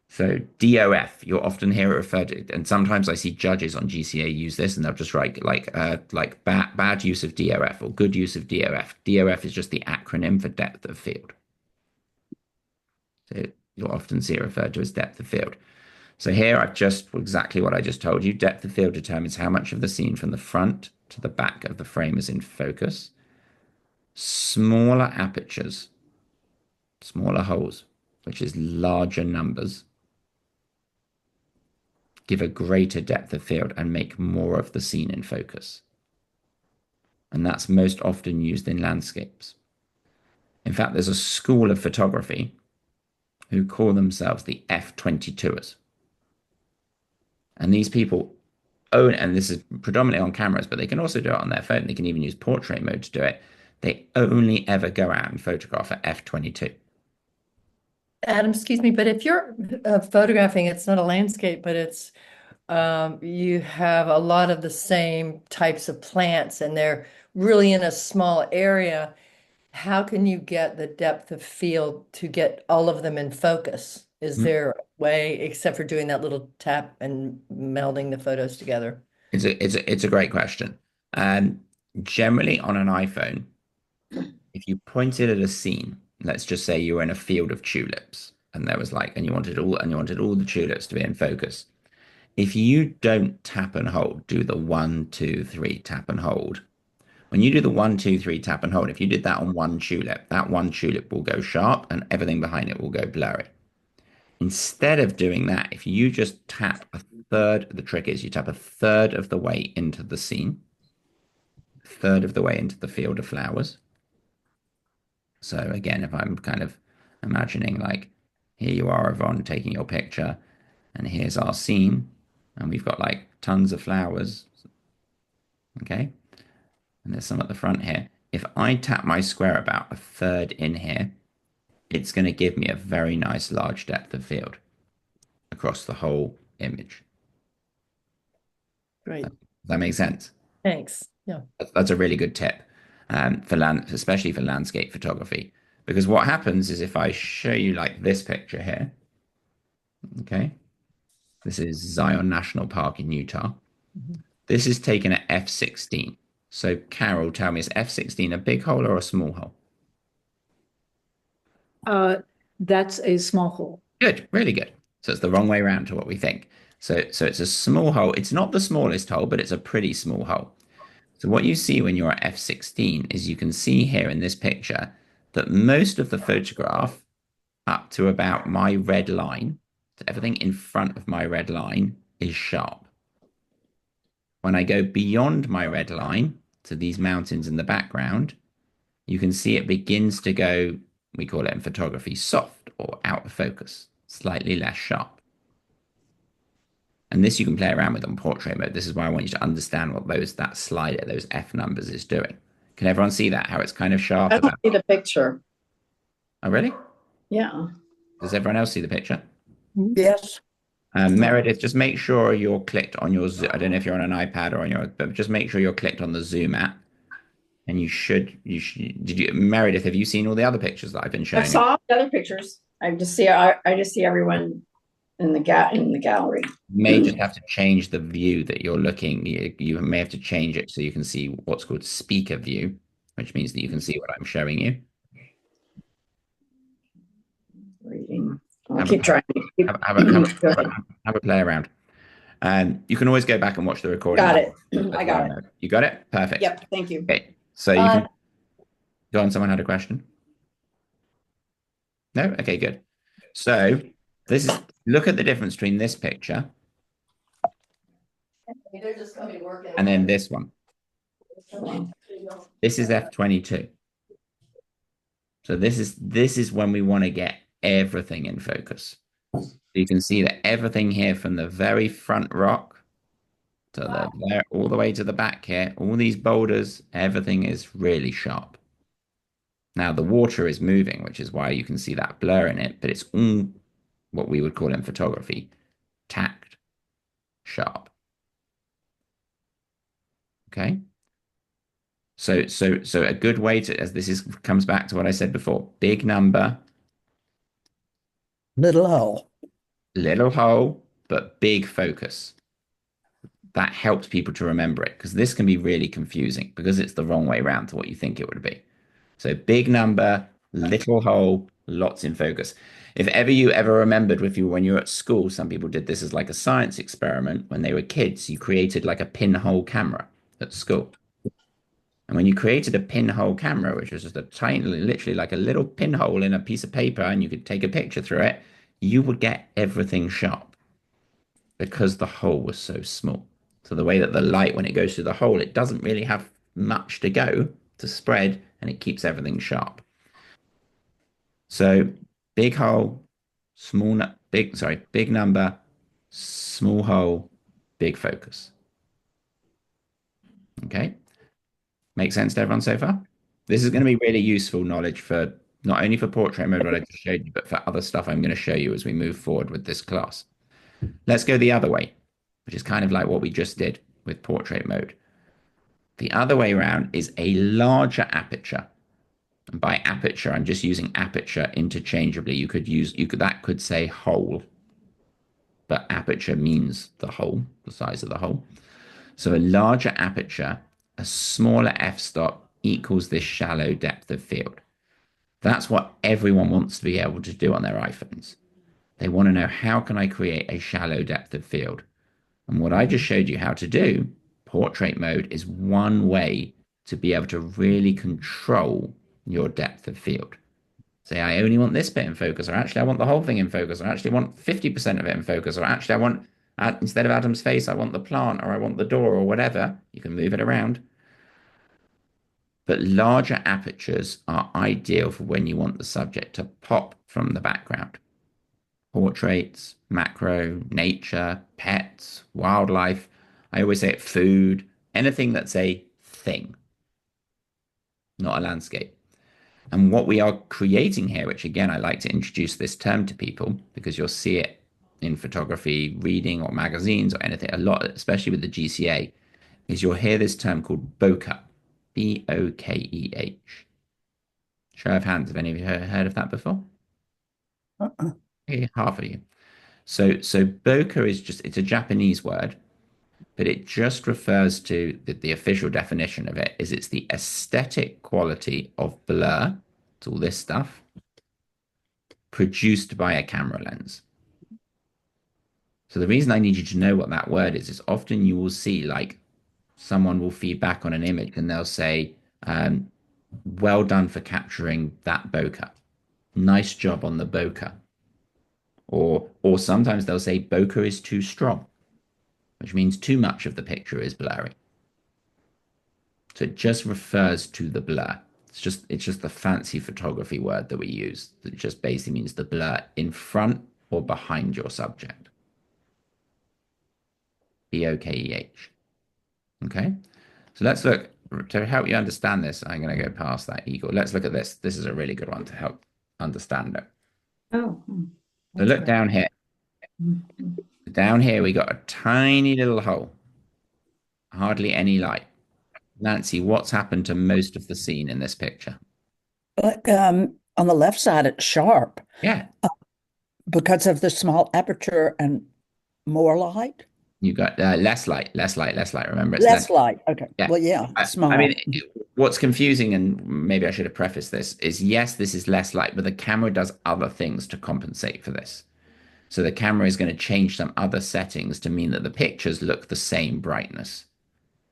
So DOF, you'll often hear it referred to, and sometimes I see judges on GCA use this, and they'll just write like bad use of DOF or good use of DOF. DOF is just the acronym for depth of field. So you'll often see it referred to as depth of field. So here I've just exactly what I just told you. Depth of field determines how much of the scene from the front to the back of the frame is in focus. Smaller apertures, smaller holes, which is larger numbers, give a greater depth of field and make more of the scene in focus. And that's most often used in landscapes. In fact, there's a school of photography who call themselves the F22ers. And these people own, and this is predominantly on cameras, but they can also do it on their phone. They can even use portrait mode to do it. They only ever go out and photograph at f22. Adam, excuse me, but if you're photographing, it's not a landscape, but it's you have a lot of the same types of plants and they're really in a small area. How can you get the depth of field to get all of them in focus? Is there a way, except for doing that little tap and melding the photos together? It's a great question. Generally on an iPhone, if you pointed at a scene, let's just say you were in a field of tulips and there was like, and you wanted all the tulips to be in focus. If you don't tap and hold, do the 1, 2, 3 tap and hold. When you do the 1, 2, 3 tap and hold, if you did that on one tulip, that one tulip will go sharp and everything behind it will go blurry. Instead of doing that, if you just tap a third, the trick is you tap a third of the way into the scene, a third of the way into the field of flowers. So again, if I'm kind of imagining like here you are, Yvonne, taking your picture, and here's our scene, and we've got like tons of flowers, okay? And there's some at the front here. if I tap my square about a third in here, it's going to give me a very nice large depth of field across the whole image. Great. Does that make sense? Thanks. Yeah. That's a really good tip for especially for landscape photography. Because what happens is if I show you like this picture here, okay, this is Zion National Park in Utah. This is taken at f16. So Carol, tell me, is f16 a big hole or a small hole? That's a small hole. Good, really good. So it's the wrong way around to what we think. So it's a small hole. It's not the smallest hole, but it's a pretty small hole. So what you see when you're at f16 is you can see here in this picture that most of the photograph up to about my red line, so everything in front of my red line is sharp. When I go beyond my red line to these mountains in the background, you can see it begins to go, we call it in photography, soft or out of focus, slightly less sharp. And this you can play around with on portrait mode. This is why I want you to understand what that slider, those F numbers is doing. Can everyone see that? How it's kind of sharp I don't about. see the picture. Oh, really? Yeah. Does everyone else see the picture? Yes. Meredith, just make sure you're clicked on your, I don't know if you're on an iPad or on your, but just make sure you're clicked on the Zoom app. And Meredith, have you seen all the other pictures that I've been I showing you? saw the other pictures. I just see everyone in the gallery. You may just have to change the view that you're looking. You may have to change it so you can see what's called speaker view, which means that you can see what I'm showing you. Reading. I'll Have keep a, trying. Go ahead. have a play around. You can always go back and watch the recording. Got it. as I got well. You got it? Perfect. Yep. Thank you. Okay. So you can go on. Someone had a question? No? Okay, good. So look at the difference between this picture and then this one. This is f22. So this is when we want to get everything in focus. So you can see that everything here from the very front rock to all the way to the back here, all these boulders, everything is really sharp. Now the water is moving, which is why you can see that blur in it, but it's all what we would call in photography tacked sharp. Okay. So a good way to, as comes back to what I said before, big number, Little hole. little hole, but big focus. That helps people to remember it because this can be really confusing because it's the wrong way around to what you think it would be. So big number, little hole, lots in focus. If ever you ever remembered when you were at school, some people did this as like a science experiment when they were kids. You created like a pinhole camera at school. And when you created a pinhole camera, which was just a tiny, literally like a little pinhole in a piece of paper, and you could take a picture through it, you would get everything sharp because the hole was so small. So the way that the light, when it goes through the hole, it doesn't really have much to go to spread, and it keeps everything sharp. So big hole, big number, small hole, big focus. Okay. Make sense to everyone so far? This is going to be really useful knowledge for not only for portrait mode, what I just showed you, but for other stuff I'm going to show you as we move forward with this class. Let's go the other way, which is kind of like what we just did with portrait mode. The other way around is a larger aperture. And by aperture, I'm just using aperture interchangeably. That could say hole, but aperture means the hole, the size of the hole. So a larger aperture, a smaller f-stop equals this shallow depth of field. That's what everyone wants to be able to do on their iPhones. They want to know, how can I create a shallow depth of field? And what I just showed you how to do, portrait mode, is one way to be able to really control your depth of field. Say, I only want this bit in focus, or actually I want the whole thing in focus, or actually want 50% of it in focus, or actually I want, instead of Adam's face, I want the plant, or I want the door, or whatever. You can move it around. But larger apertures are ideal for when you want the subject to pop from the background. Portraits, macro, nature, pets, wildlife. I always say it, food, anything that's a thing. not a landscape. And what we are creating here, which again, I like to introduce this term to people because you'll see it in photography, reading, or magazines or anything a lot, especially with the GCA, is you'll hear this term called bokeh, Bokeh. Show of hands, have any of you heard of that before? Uh-uh. Okay, half of you. So bokeh is just, it's a Japanese word, but it just refers to the official definition of it is it's the aesthetic quality of blur, it's all this stuff, produced by a camera lens. So the reason I need you to know what that word is often you will see like someone will feed back on an image and they'll say, well done for capturing that bokeh. Nice job on the bokeh. Or sometimes they'll say bokeh is too strong, which means too much of the picture is blurry. So it just refers to the blur. It's just the fancy photography word that we use. That just basically means the blur in front or behind your subject. Bokeh. Okay. So let's look to help you understand this. I'm going to go past that eagle. Let's look at this. This is a really good one to help understand it. Oh. So look down here. Down here, we got a tiny little hole, hardly any light. Nancy, what's happened to most of the scene in this picture? But on the left side, it's sharp Yeah, because of the small aperture and more light. you got less light, less light, less light. Remember, it's Less less. light. Okay. Yeah. Well, yeah, I mean, small. what's confusing, and maybe I should have prefaced this, is yes, this is less light, but the camera does other things to compensate for this. So the camera is going to change some other settings to mean that the pictures look the same brightness.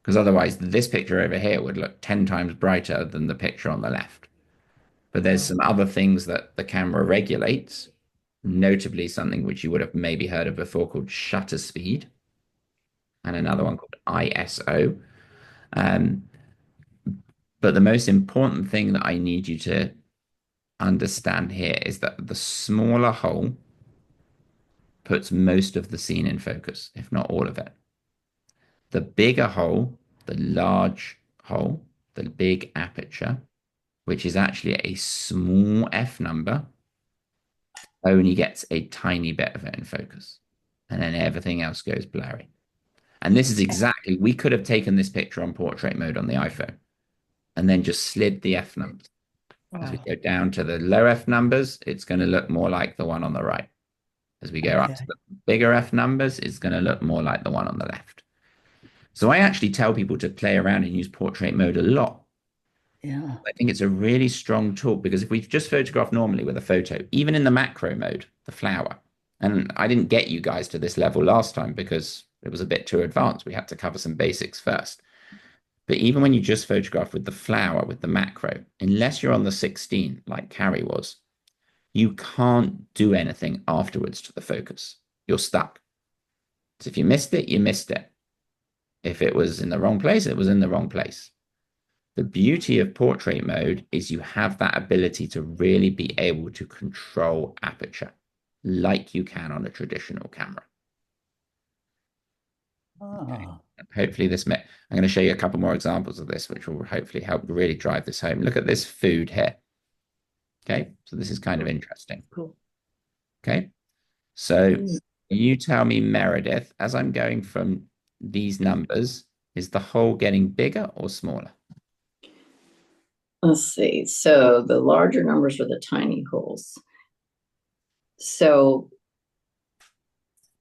Because otherwise, this picture over here would look 10 times brighter than the picture on the left. But there's some other things that the camera regulates, notably something which you would have maybe heard of before called shutter speed, and another one called ISO. Um, but the most important thing that I need you to understand here is that the smaller hole puts most of the scene in focus, if not all of it. The bigger hole, the large hole, the big aperture, which is actually a small f number, only gets a tiny bit of it in focus. And then everything else goes blurry. And this is exactly, we could have taken this picture on portrait mode on the iPhone and then just slid the f numbers. As we go down to the low f numbers, it's going to look more like the one on the right. As we go up to the bigger f numbers, it's going to look more like the one on the left. So I actually tell people to play around and use portrait mode a lot. Yeah. I think it's a really strong tool because if we just photograph normally with a photo, even in the macro mode, the flower, and I didn't get you guys to this level last time because it was a bit too advanced. We had to cover some basics first. But even when you just photograph with the flower, with the macro, unless you're on the 16, like Carrie was, you can't do anything afterwards to the focus. You're stuck. So if you missed it, you missed it. If it was in the wrong place, it was in the wrong place. The beauty of portrait mode is you have that ability to really be able to control aperture like you can on a traditional camera. Ah. Hopefully I'm going to show you a couple more examples of this, which will hopefully help really drive this home. Look at this food here. Okay, so this is kind of interesting. Cool. Okay, so you tell me, Meredith, as I'm going from these numbers, is the hole getting bigger or smaller? Let's see. So the larger numbers are the tiny holes. So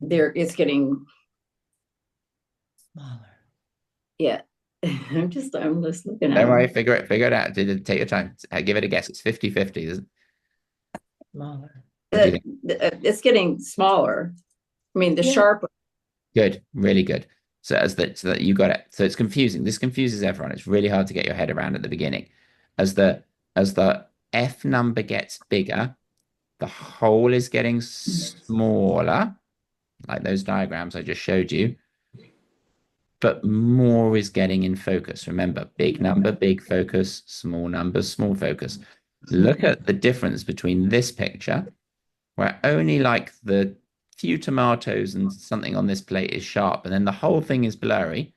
it's getting Smaller. yeah. I'm just looking at Don't worry, them. figure it out. Take your time. Give it a guess. It's 50-50. Smaller. What do you think? It's getting smaller. I mean, the Yeah. sharp. Good, really good. So so that you got it. So it's confusing. This confuses everyone. It's really hard to get your head around at the beginning. As the F number gets bigger, the hole is getting smaller, like those diagrams I just showed you, but more is getting in focus. Remember, big number, big focus, small number, small focus. Look at the difference between this picture, where only like the few tomatoes and something on this plate is sharp, and then the whole thing is blurry,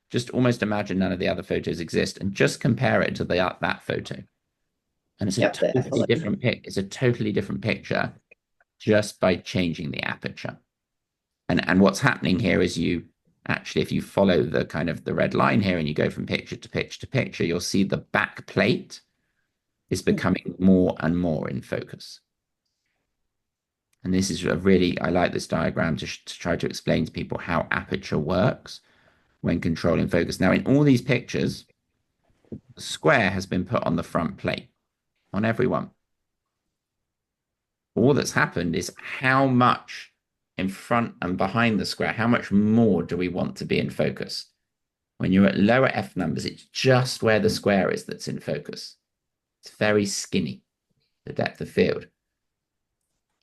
Just almost imagine none of the other photos exist and just compare it to that photo. And it's a Yep, totally definitely. different it's a totally different picture just by changing the aperture. And what's happening here is you actually, if you follow the kind of the red line here and you go from picture to picture to picture, you'll see the back plate is becoming more and more in focus. And this is a really, I like this diagram to try to explain to people how aperture works when controlling focus. Now, in all these pictures, the square has been put on the front plate on everyone. All that's happened is how much in front and behind the square, how much more do we want to be in focus? When you're at lower F numbers, it's just where the square is that's in focus. It's very skinny, the depth of field.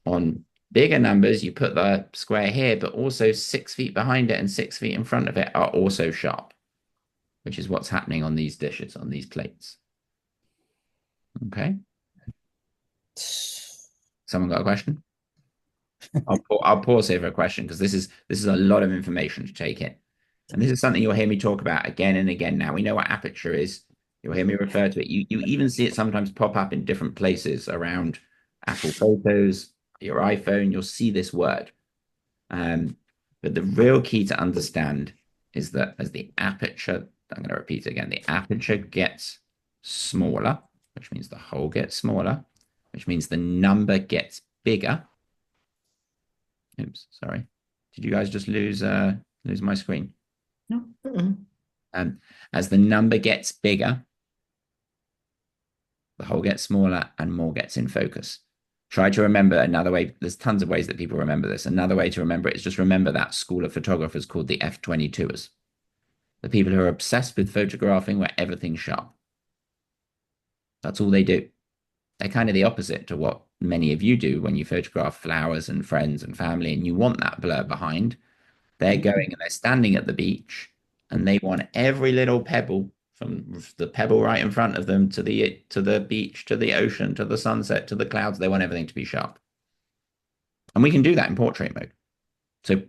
On bigger numbers, you put the square here, but also 6 feet behind it and 6 feet in front of it are also sharp, which is what's happening on these dishes, on these plates. Okay. Someone got a question? I'll pause here for a question because this is a lot of information to take in. And this is something you'll hear me talk about again and again now. We know what aperture is. You'll hear me refer to it. You even see it sometimes pop up in different places around Apple Photos, your iPhone. You'll see this word. But the real key to understand is that as the aperture, I'm going to repeat it again, the aperture gets smaller, which means the hole gets smaller, which means the number gets bigger. Oops, sorry. Did you guys just lose my screen? No. As the number gets bigger, the hole gets smaller and more gets in focus. Try to remember another way. There's tons of ways that people remember this. Another way to remember it is just remember that school of photographers called the F-22ers. The people who are obsessed with photographing where everything's sharp. That's all they do. They're kind of the opposite to what many of you do when you photograph flowers and friends and family and you want that blur behind. They're going and they're standing at the beach and they want every little pebble from the pebble right in front of them to the beach, to the ocean, to the sunset, to the clouds. They want everything to be sharp. And we can do that in portrait mode. So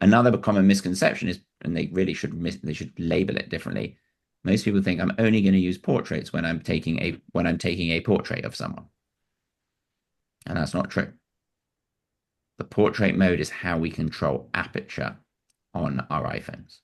another common misconception is, and they really should label it differently. Most people think I'm only going to use portraits when I'm taking a portrait of someone. And that's not true. The portrait mode is how we control aperture on our iPhones.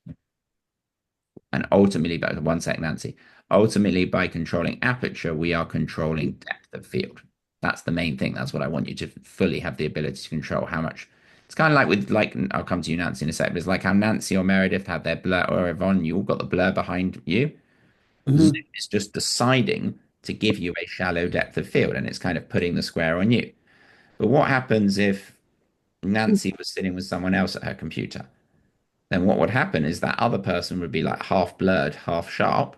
And ultimately, by one sec, Nancy, ultimately by controlling aperture, we are controlling depth of field. That's the main thing. That's what I want you to fully have the ability to control how much. It's kind of like I'll come to you, Nancy, in a sec, but it's like how Nancy or Meredith had their blur, or Yvonne, you all got the blur behind you. Zoom is just deciding to give you a shallow depth of field, and it's kind of putting the square on you. But what happens if Nancy was sitting with someone else at her computer? Then what would happen is that other person would be like half blurred, half sharp,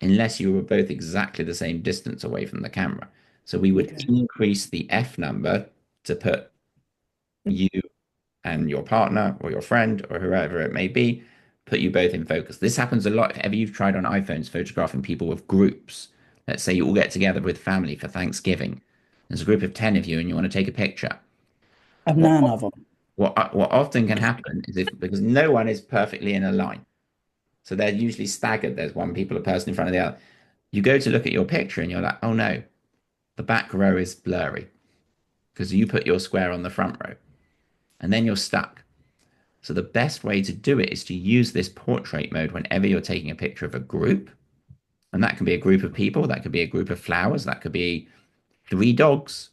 unless you were both exactly the same distance away from the camera. So we would increase the F number to put you and your partner or your friend or whoever it may be, put you both in focus. This happens a lot if ever you've tried on iPhones photographing people with groups. Let's say you all get together with family for Thanksgiving. There's a group of 10 of you and you want to take a picture. Of What, 9 of them. what often can happen is because no one is perfectly in a line. So they're usually staggered. There's one a person in front of the other. You go to look at your picture and you're like, oh no, the back row is blurry because you put your square on the front row and then you're stuck. So the best way to do it is to use this portrait mode whenever you're taking a picture of a group. And that can be a group of people, that could be a group of flowers, that could be 3 dogs.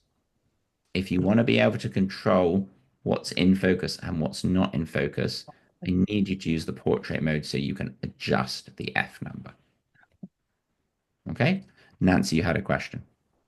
If you want to be able to control what's in focus and what's not in focus, I need you to use the portrait mode so you can adjust the F number. Okay? Nancy, you had a question.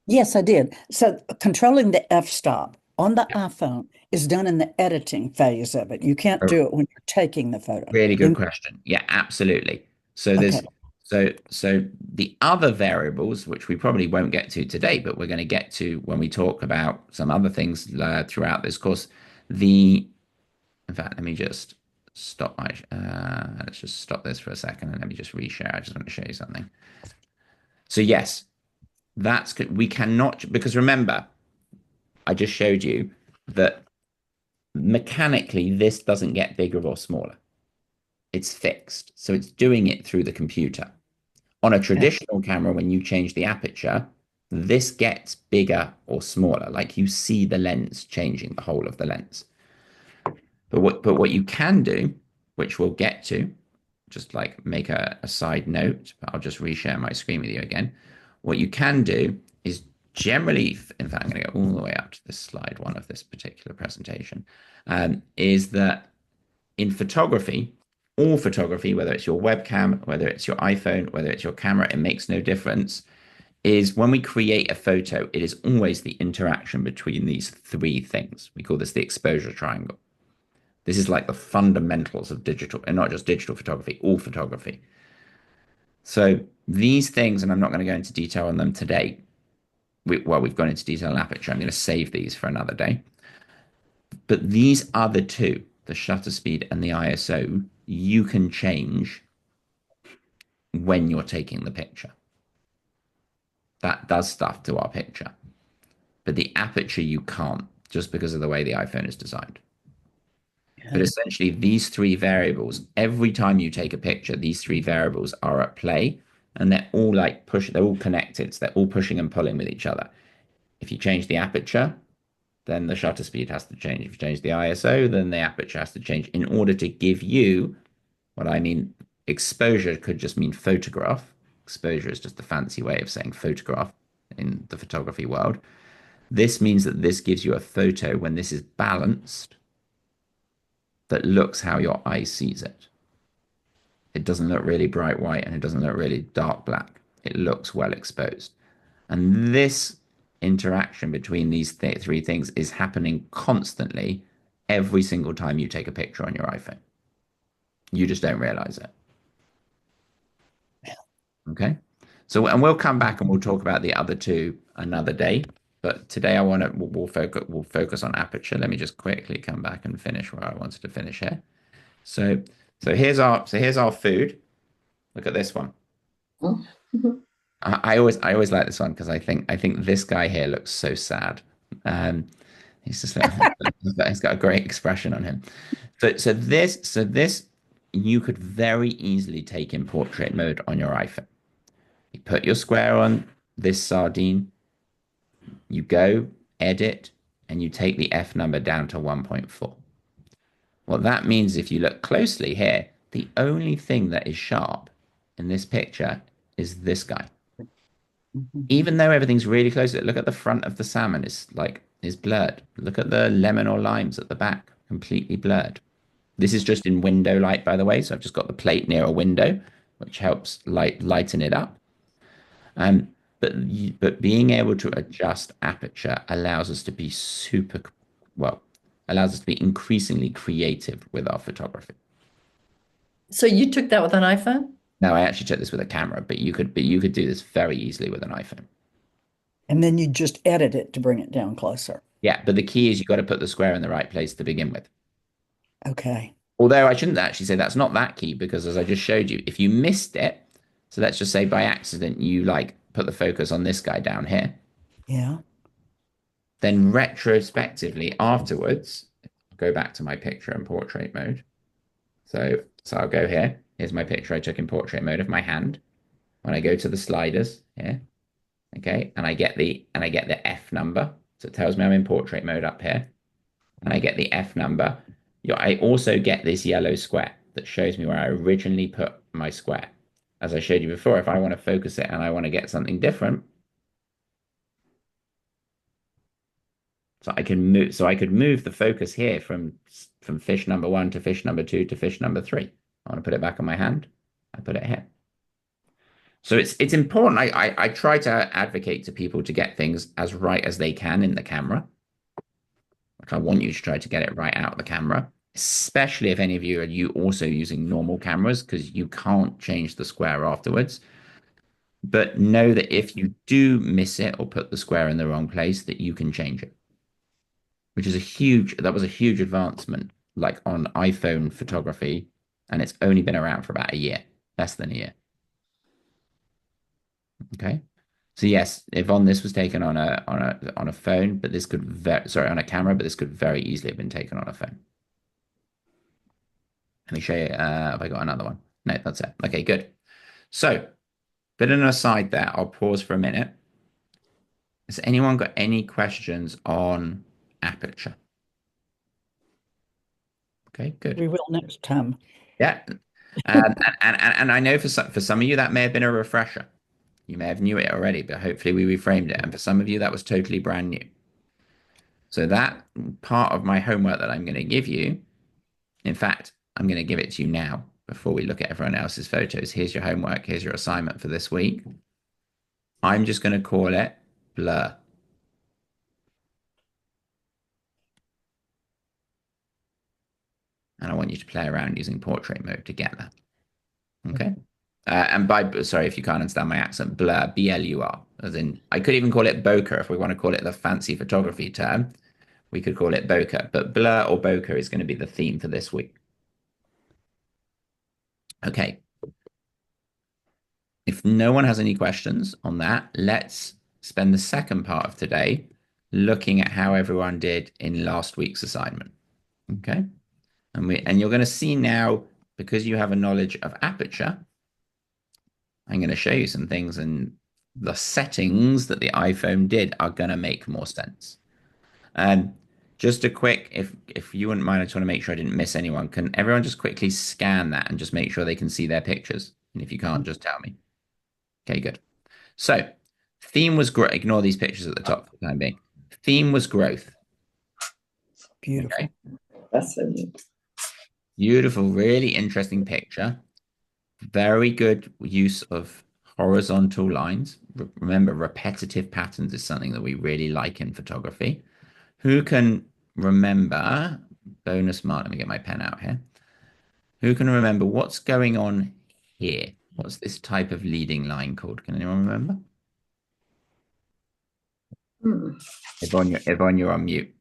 Yes, I did. So controlling the f-stop on the iPhone is done in the editing phase of it. You can't do it when you're taking the photo. Really good question. Yeah, absolutely. So there's Okay. so the other variables, which we probably won't get to today, but we're going to get to when we talk about some other things throughout this course. In fact, let me just stop let's just stop this for a second and let me just reshare. I just want to show you something. So yes, that's good. We cannot, because remember, I just showed you that mechanically this doesn't get bigger or smaller. it's fixed. So it's doing it through the computer. On a traditional camera, when you change the aperture, this gets bigger or smaller. Like you see the lens changing, the whole of the lens. But what you can do, which we'll get to, just like make a side note, but I'll just reshare my screen with you again. What you can do is generally, in fact, I'm going to go all the way up to this slide one of this particular presentation, is that in photography, all photography, whether it's your webcam, whether it's your iPhone, whether it's your camera, it makes no difference, is when we create a photo, it is always the interaction between these three things. We call this the exposure triangle. This is like the fundamentals of digital, and not just digital photography, all photography. So these things, and I'm not going to go into detail on them today. We've gone into detail on aperture. I'm going to save these for another day. But these other two, the shutter speed and the ISO, you can change when you're taking the picture. That does stuff to our picture. But the aperture you can't, just because of the way the iPhone is designed. But essentially, these three variables, every time you take a picture, these three variables are at play, and they're all they're all connected. So they're all pushing and pulling with each other. If you change the aperture, then the shutter speed has to change. If you change the ISO, then the aperture has to change in order to give you what I mean. Exposure could just mean photograph. Exposure is just a fancy way of saying photograph in the photography world. This means that this gives you a photo when this is balanced that looks how your eye sees it. It doesn't look really bright white and it doesn't look really dark black. It looks well exposed. And this interaction between these three things is happening constantly every single time you take a picture on your iPhone. You just don't realize it. Okay. So, and we'll come back and we'll talk about the other two another day. But today we'll focus on aperture. Let me just quickly come back and finish where I wanted to finish here. So here's our food. Look at this one. I always like this one because I think this guy here looks so sad. He's just he's got a great expression on him. So this you could very easily take in portrait mode on your iPhone. You put your square on this sardine, you go edit, and you take the F number down to 1.4. What that means, if you look closely here, the only thing that is sharp in this picture is this guy. Even though everything's really close, look at the front of the salmon is blurred. Look at the lemon or limes at the back, completely blurred. This is just in window light, by the way. So I've just got the plate near a window, which helps lighten it up. But being able to adjust aperture allows us to be allows us to be increasingly creative with our photography. So you took that with an iPhone? No, I actually took this with a camera, but you could do this very easily with an iPhone. And then you just edit it to bring it down closer. Yeah, but the key is you've got to put the square in the right place to begin with. Okay. Although I shouldn't actually say that's not that key, because as I just showed you, if you missed it, so let's just say by accident you put the focus on this guy down here. Yeah. Then retrospectively afterwards, I'll go back to my picture in portrait mode. So I'll go here. Here's my picture I took in portrait mode of my hand. When I go to the sliders here, okay, and I get the F number. So it tells me I'm in portrait mode up here. And I get the F number. I also get this yellow square that shows me where I originally put my square. As I showed you before, if I want to focus it and I want to get something different, so I could move the focus here from fish number 1 to fish number 2 to fish number 3. I want to put it back on my hand. I put it here. So it's important. I try to advocate to people to get things as right as they can in the camera. Like I want you to try to get it right out of the camera, especially if any of you are also using normal cameras, because you can't change the square afterwards. But know that if you do miss it or put the square in the wrong place, that you can change it, which is that was a huge advancement, like on iPhone photography, and it's only been around for about a year, less than a year. Okay. So yes, Yvonne, this was taken on a phone, but this could on a camera, but this could very easily have been taken on a phone. Let me show you if I got another one. No, that's it. Okay, good. So, bit of an aside there. I'll pause for a minute. Has anyone got any questions on aperture? Okay, good. We will next time. Yeah. And I know for some of you that may have been a refresher. You may have knew it already, but hopefully we reframed it. And for some of you, that was totally brand new. So that part of my homework that I'm going to give you, in fact, I'm going to give it to you now before we look at everyone else's photos. Here's your homework. Here's your assignment for this week. I'm just going to call it blur. And I want you to play around using portrait mode to get that. Okay. And sorry if you can't understand my accent, blur, B-L-U-R, as in, I could even call it bokeh if we want to call it the fancy photography term. We could call it bokeh, but blur or bokeh is going to be the theme for this week. Okay. If no one has any questions on that, let's spend the second part of today looking at how everyone did in last week's assignment. Okay. And you're going to see now, because you have a knowledge of aperture, I'm going to show you some things, and the settings that the iPhone did are going to make more sense. Just a quick, if you wouldn't mind, I just want to make sure I didn't miss anyone. Can everyone just quickly scan that and just make sure they can see their pictures? And if you can't, just tell me. Okay, good. So theme was growth. Ignore these pictures at the top for the time being. Theme was growth. Beautiful. Okay. That's so neat. Beautiful, really interesting picture. Very good use of horizontal lines. Remember, repetitive patterns is something that we really like in photography. Who can remember, bonus mark, let me get my pen out here. Who can remember what's going on here? What's this type of leading line called? Can anyone remember? Yvonne, you're on mute.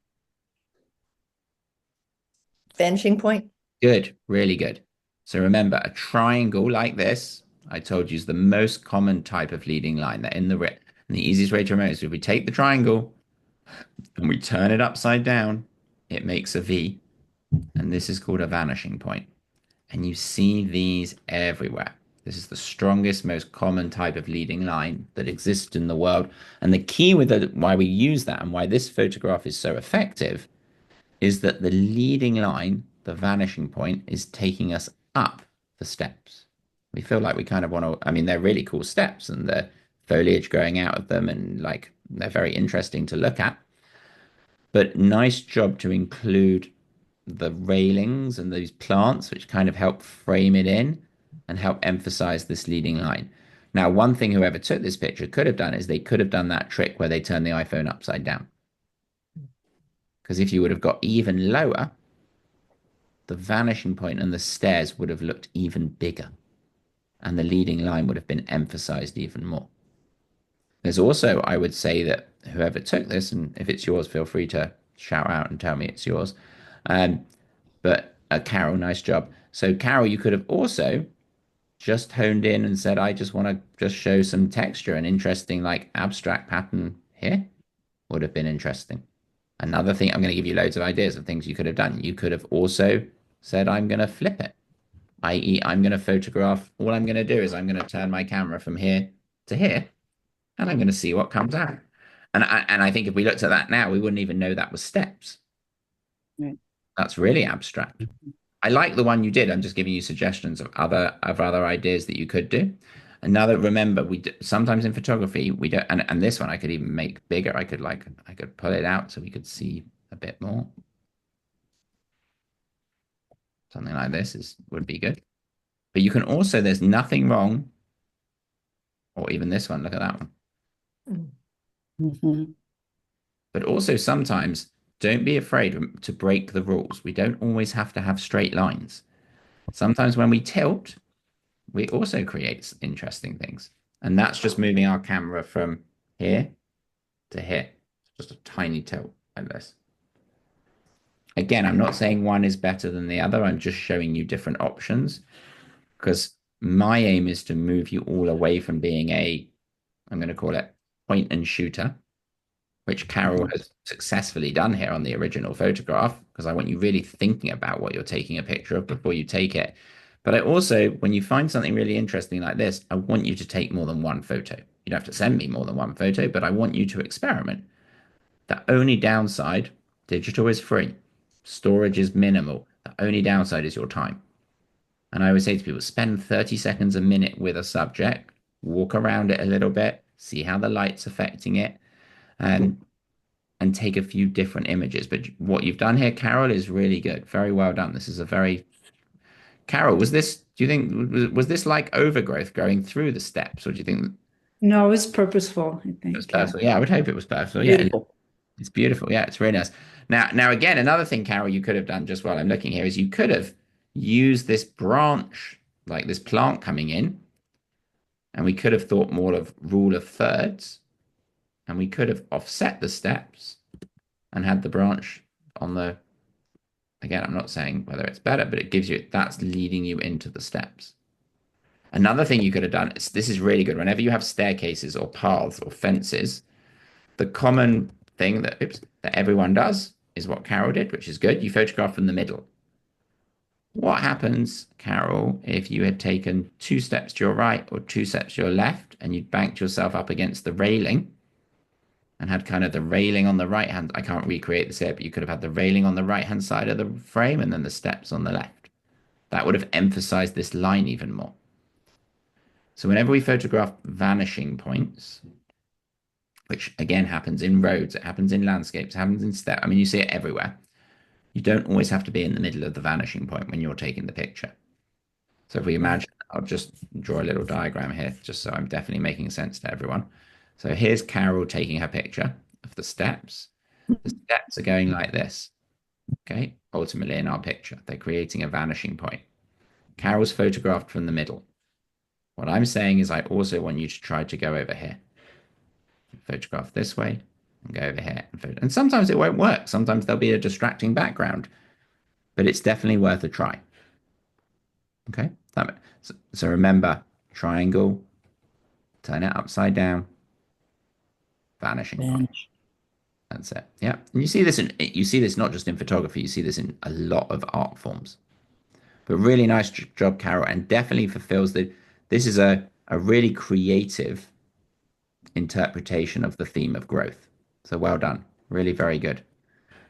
Vanishing point. Good, really good. So remember, a triangle like this, I told you, is the most common type of leading line. That in the and the easiest way to remember is if we take the triangle and we turn it upside down, it makes a V, and this is called a vanishing point. And you see these everywhere. This is the strongest, most common type of leading line that exists in the world. And the key with why we use that and why this photograph is so effective is that the leading line, the vanishing point, is taking us up the steps. We feel like we kind of want to, I mean, they're really cool steps and the foliage growing out of them, and like they're very interesting to look at. But nice job to include the railings and those plants, which kind of help frame it in and help emphasize this leading line. Now, one thing whoever took this picture could have done is they could have done that trick where they turn the iPhone upside down. Because if you would have got even lower, the vanishing point and the stairs would have looked even bigger, and the leading line would have been emphasized even more. There's also, I would say that whoever took this, and if it's yours, feel free to shout out and tell me it's yours. But Carol, nice job. So Carol, you could have also just honed in and said, I just want to just show some texture, and interesting like abstract pattern here would have been interesting. Another thing, I'm going to give you loads of ideas of things you could have done. You could have also said, I'm going to flip it, i.e., I'm going to photograph. All I'm going to do is I'm going to turn my camera from here to here, and I'm going to see what comes out. And I think if we looked at that now, we wouldn't even know that was steps. Right. That's really abstract. I like the one you did. I'm just giving you suggestions of other ideas that you could do. Another, remember, sometimes in photography we don't, and this one I could even make bigger. I could pull it out so we could see a bit more. Something like this would be good. But you can also, there's nothing wrong, or even this one, look at that one. Mm-hmm. But also sometimes don't be afraid to break the rules. We don't always have to have straight lines. Sometimes when we tilt, we also create interesting things. And that's just moving our camera from here to here. Just a tiny tilt like this. Again, I'm not saying one is better than the other. I'm just showing you different options, because my aim is to move you all away from being I'm going to call it point and shooter, which Carol has successfully done here on the original photograph, because I want you really thinking about what you're taking a picture of before you take it. But I also, when you find something really interesting like this, I want you to take more than one photo. You don't have to send me more than one photo, but I want you to experiment. The only downside, digital is free. Storage is minimal. The only downside is your time. And I always say to people, spend 30 seconds a minute with a subject, walk around it a little bit, see how the light's affecting it, and take a few different images. But what you've done here, Carol, is really good. Very well done. This is a very Carol, was this, do you think, was this like overgrowth going through the steps, or do you think No, it's purposeful, I it was think. Yeah. purposeful? Yeah, I would hope it was purposeful. Yeah, Beautiful. it's beautiful. Yeah, it's really nice. Now again, another thing, Carol, you could have done just while I'm looking here is you could have used this branch, like this plant coming in, and we could have thought more of rule of thirds, and we could have offset the steps and had the branch on the, again, I'm not saying whether it's better, but it gives you, that's leading you into the steps. Another thing you could have done is this is really good. Whenever you have staircases or paths or fences, the common thing that that everyone does is what Carol did, which is good. You photograph from the middle. What happens, Carol, if you had taken 2 steps to your right or 2 steps to your left and you'd banked yourself up against the railing and had kind of the railing on the right hand? I can't recreate this here, but you could have had the railing on the right hand side of the frame and then the steps on the left. That would have emphasized this line even more. So whenever we photograph vanishing points, which again happens in roads, it happens in landscapes, it happens in step. I mean, you see it everywhere. You don't always have to be in the middle of the vanishing point when you're taking the picture. So if we imagine, I'll just draw a little diagram here, just so I'm definitely making sense to everyone. So here's Carol taking her picture of the steps. The steps are going like this. Okay, ultimately in our picture, they're creating a vanishing point. Carol's photographed from the middle. What I'm saying is I also want you to try to go over here. Photograph this way and go over here. And sometimes it won't work. Sometimes there'll be a distracting background, but it's definitely worth a try. Okay, so remember, triangle, turn it upside down, vanishing point. Vanish. That's it. Yeah, and you see this not just in photography, you see this in a lot of art forms. But really nice job, Carol, and definitely fulfills the. This is a really creative interpretation of the theme of growth. So well done, really very good.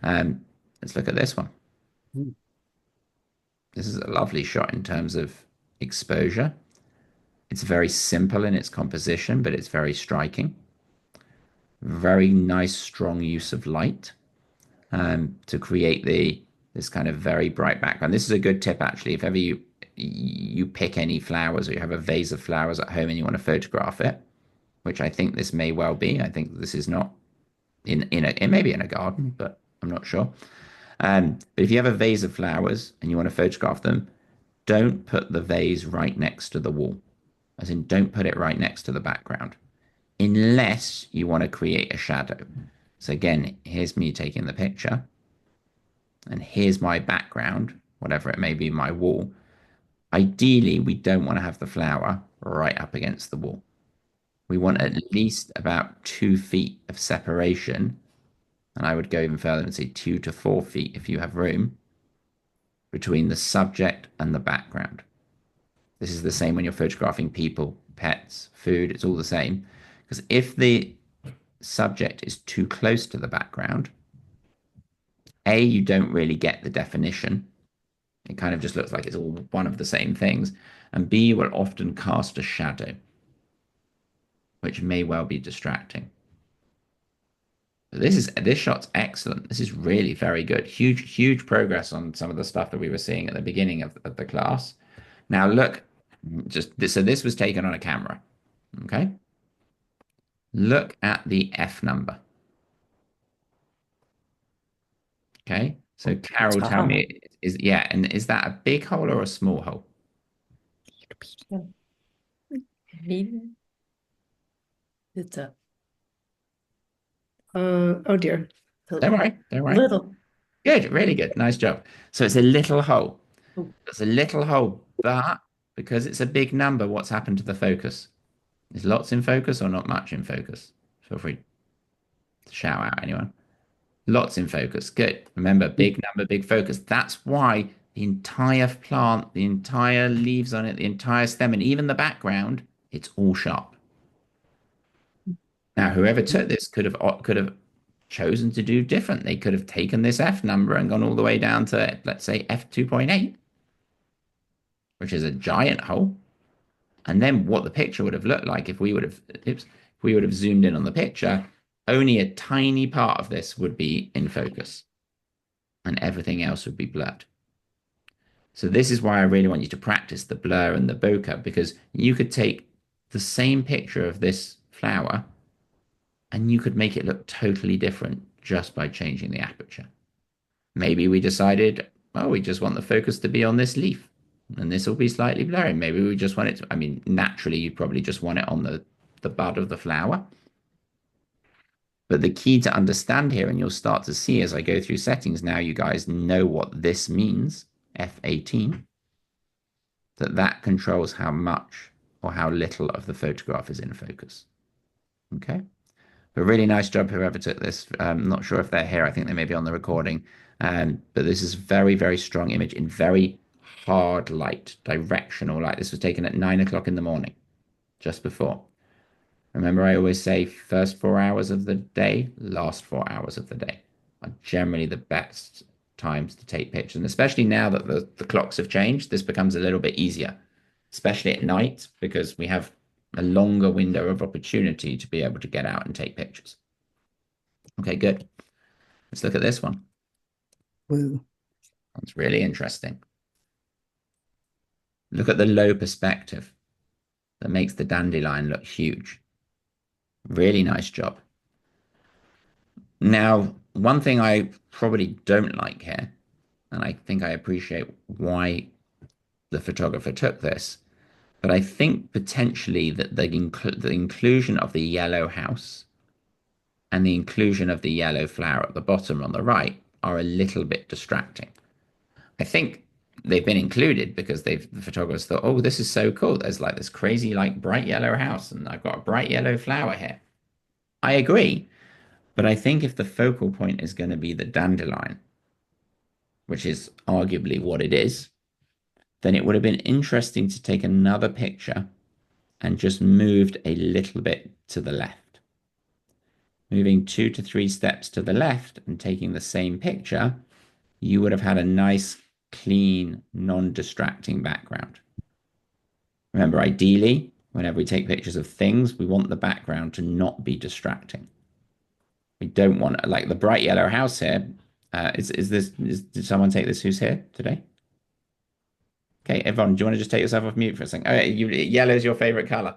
Let's look at this one. Mm. This is a lovely shot in terms of exposure. It's very simple in its composition, but it's very striking. Very nice, strong use of light to create this kind of very bright background. This is a good tip, actually. If ever you pick any flowers or you have a vase of flowers at home and you want to photograph it, which I think this may well be. I think this is not it may be in a garden, but I'm not sure. But if you have a vase of flowers and you want to photograph them, don't put the vase right next to the wall. As in, don't put it right next to the background, unless you want to create a shadow. So again, here's me taking the picture, and here's my background, whatever it may be, my wall. Ideally, we don't want to have the flower right up against the wall. We want at least about 2 feet of separation. And I would go even further and say 2 to 4 feet if you have room between the subject and the background. This is the same when you're photographing people, pets, food, it's all the same. Because if the subject is too close to the background, A, you don't really get the definition. It kind of just looks like it's all one of the same things. And B, you will often cast a shadow, which may well be distracting. But this shot's excellent. This is really very good. Huge progress on some of the stuff that we were seeing at the beginning of the class. Now look, so this was taken on a camera. Okay. Look at the F number. Okay. So Carol, tell me, and is that a big hole or a small hole? Medium. It's a Oh dear. Don't worry. little. Good, really good. Nice job. So it's a little hole. Oh. It's a little hole, but because it's a big number, what's happened to the focus? Is lots in focus or not much in focus? Feel free. Shout out, anyone. Lots in focus. Good. Remember, big number, big focus. That's why the entire plant, the entire leaves on it, the entire stem, and even the background, it's all sharp. Now, whoever took this could have chosen to do different. They could have taken this F number and gone all the way down to, let's say, F2.8, which is a giant hole. And then what the picture would have looked like if we would have, oops, if we would have zoomed in on the picture, only a tiny part of this would be in focus and everything else would be blurred. So this is why I really want you to practice the blur and the bokeh, because you could take the same picture of this flower and you could make it look totally different just by changing the aperture. Maybe we decided, oh, we just want the focus to be on this leaf and this will be slightly blurry. Maybe we just want it to, I mean, naturally, you probably just want it on the bud of the flower. But the key to understand here, and you'll start to see as I go through settings now, you guys know what this means, F18, that controls how much or how little of the photograph is in focus. Okay. A really nice job whoever took this. I'm not sure if they're here. I think they may be on the recording. But this is very, very strong image in very hard light, directional light. This was taken at 9 o'clock in the morning, just before. Remember, I always say first 4 hours of the day, last 4 hours of the day are generally the best times to take pictures. And especially now that the clocks have changed, this becomes a little bit easier, especially at night, because we have a longer window of opportunity to be able to get out and take pictures. Okay, good. Let's look at this one. Woo. That's really interesting. Look at the low perspective that makes the dandelion look huge. Really nice job. Now, one thing I probably don't like here, and I think I appreciate why the photographer took this, but I think potentially that the inclusion of the yellow house and the inclusion of the yellow flower at the bottom on the right are a little bit distracting. I think they've been included because the photographers thought, oh, this is so cool. There's like this crazy, like bright yellow house, and I've got a bright yellow flower here. I agree. But I think if the focal point is going to be the dandelion, which is arguably what it is, then it would have been interesting to take another picture and just moved a little bit to the left. Moving 2 to 3 steps to the left and taking the same picture, you would have had a nice, clean, non-distracting background. Remember, ideally, whenever we take pictures of things, we want the background to not be distracting. We don't want, like the bright yellow house here. Did someone take this who's here today? Okay, Yvonne, do you want to just take yourself off mute for a second? Oh, yellow is your favorite color.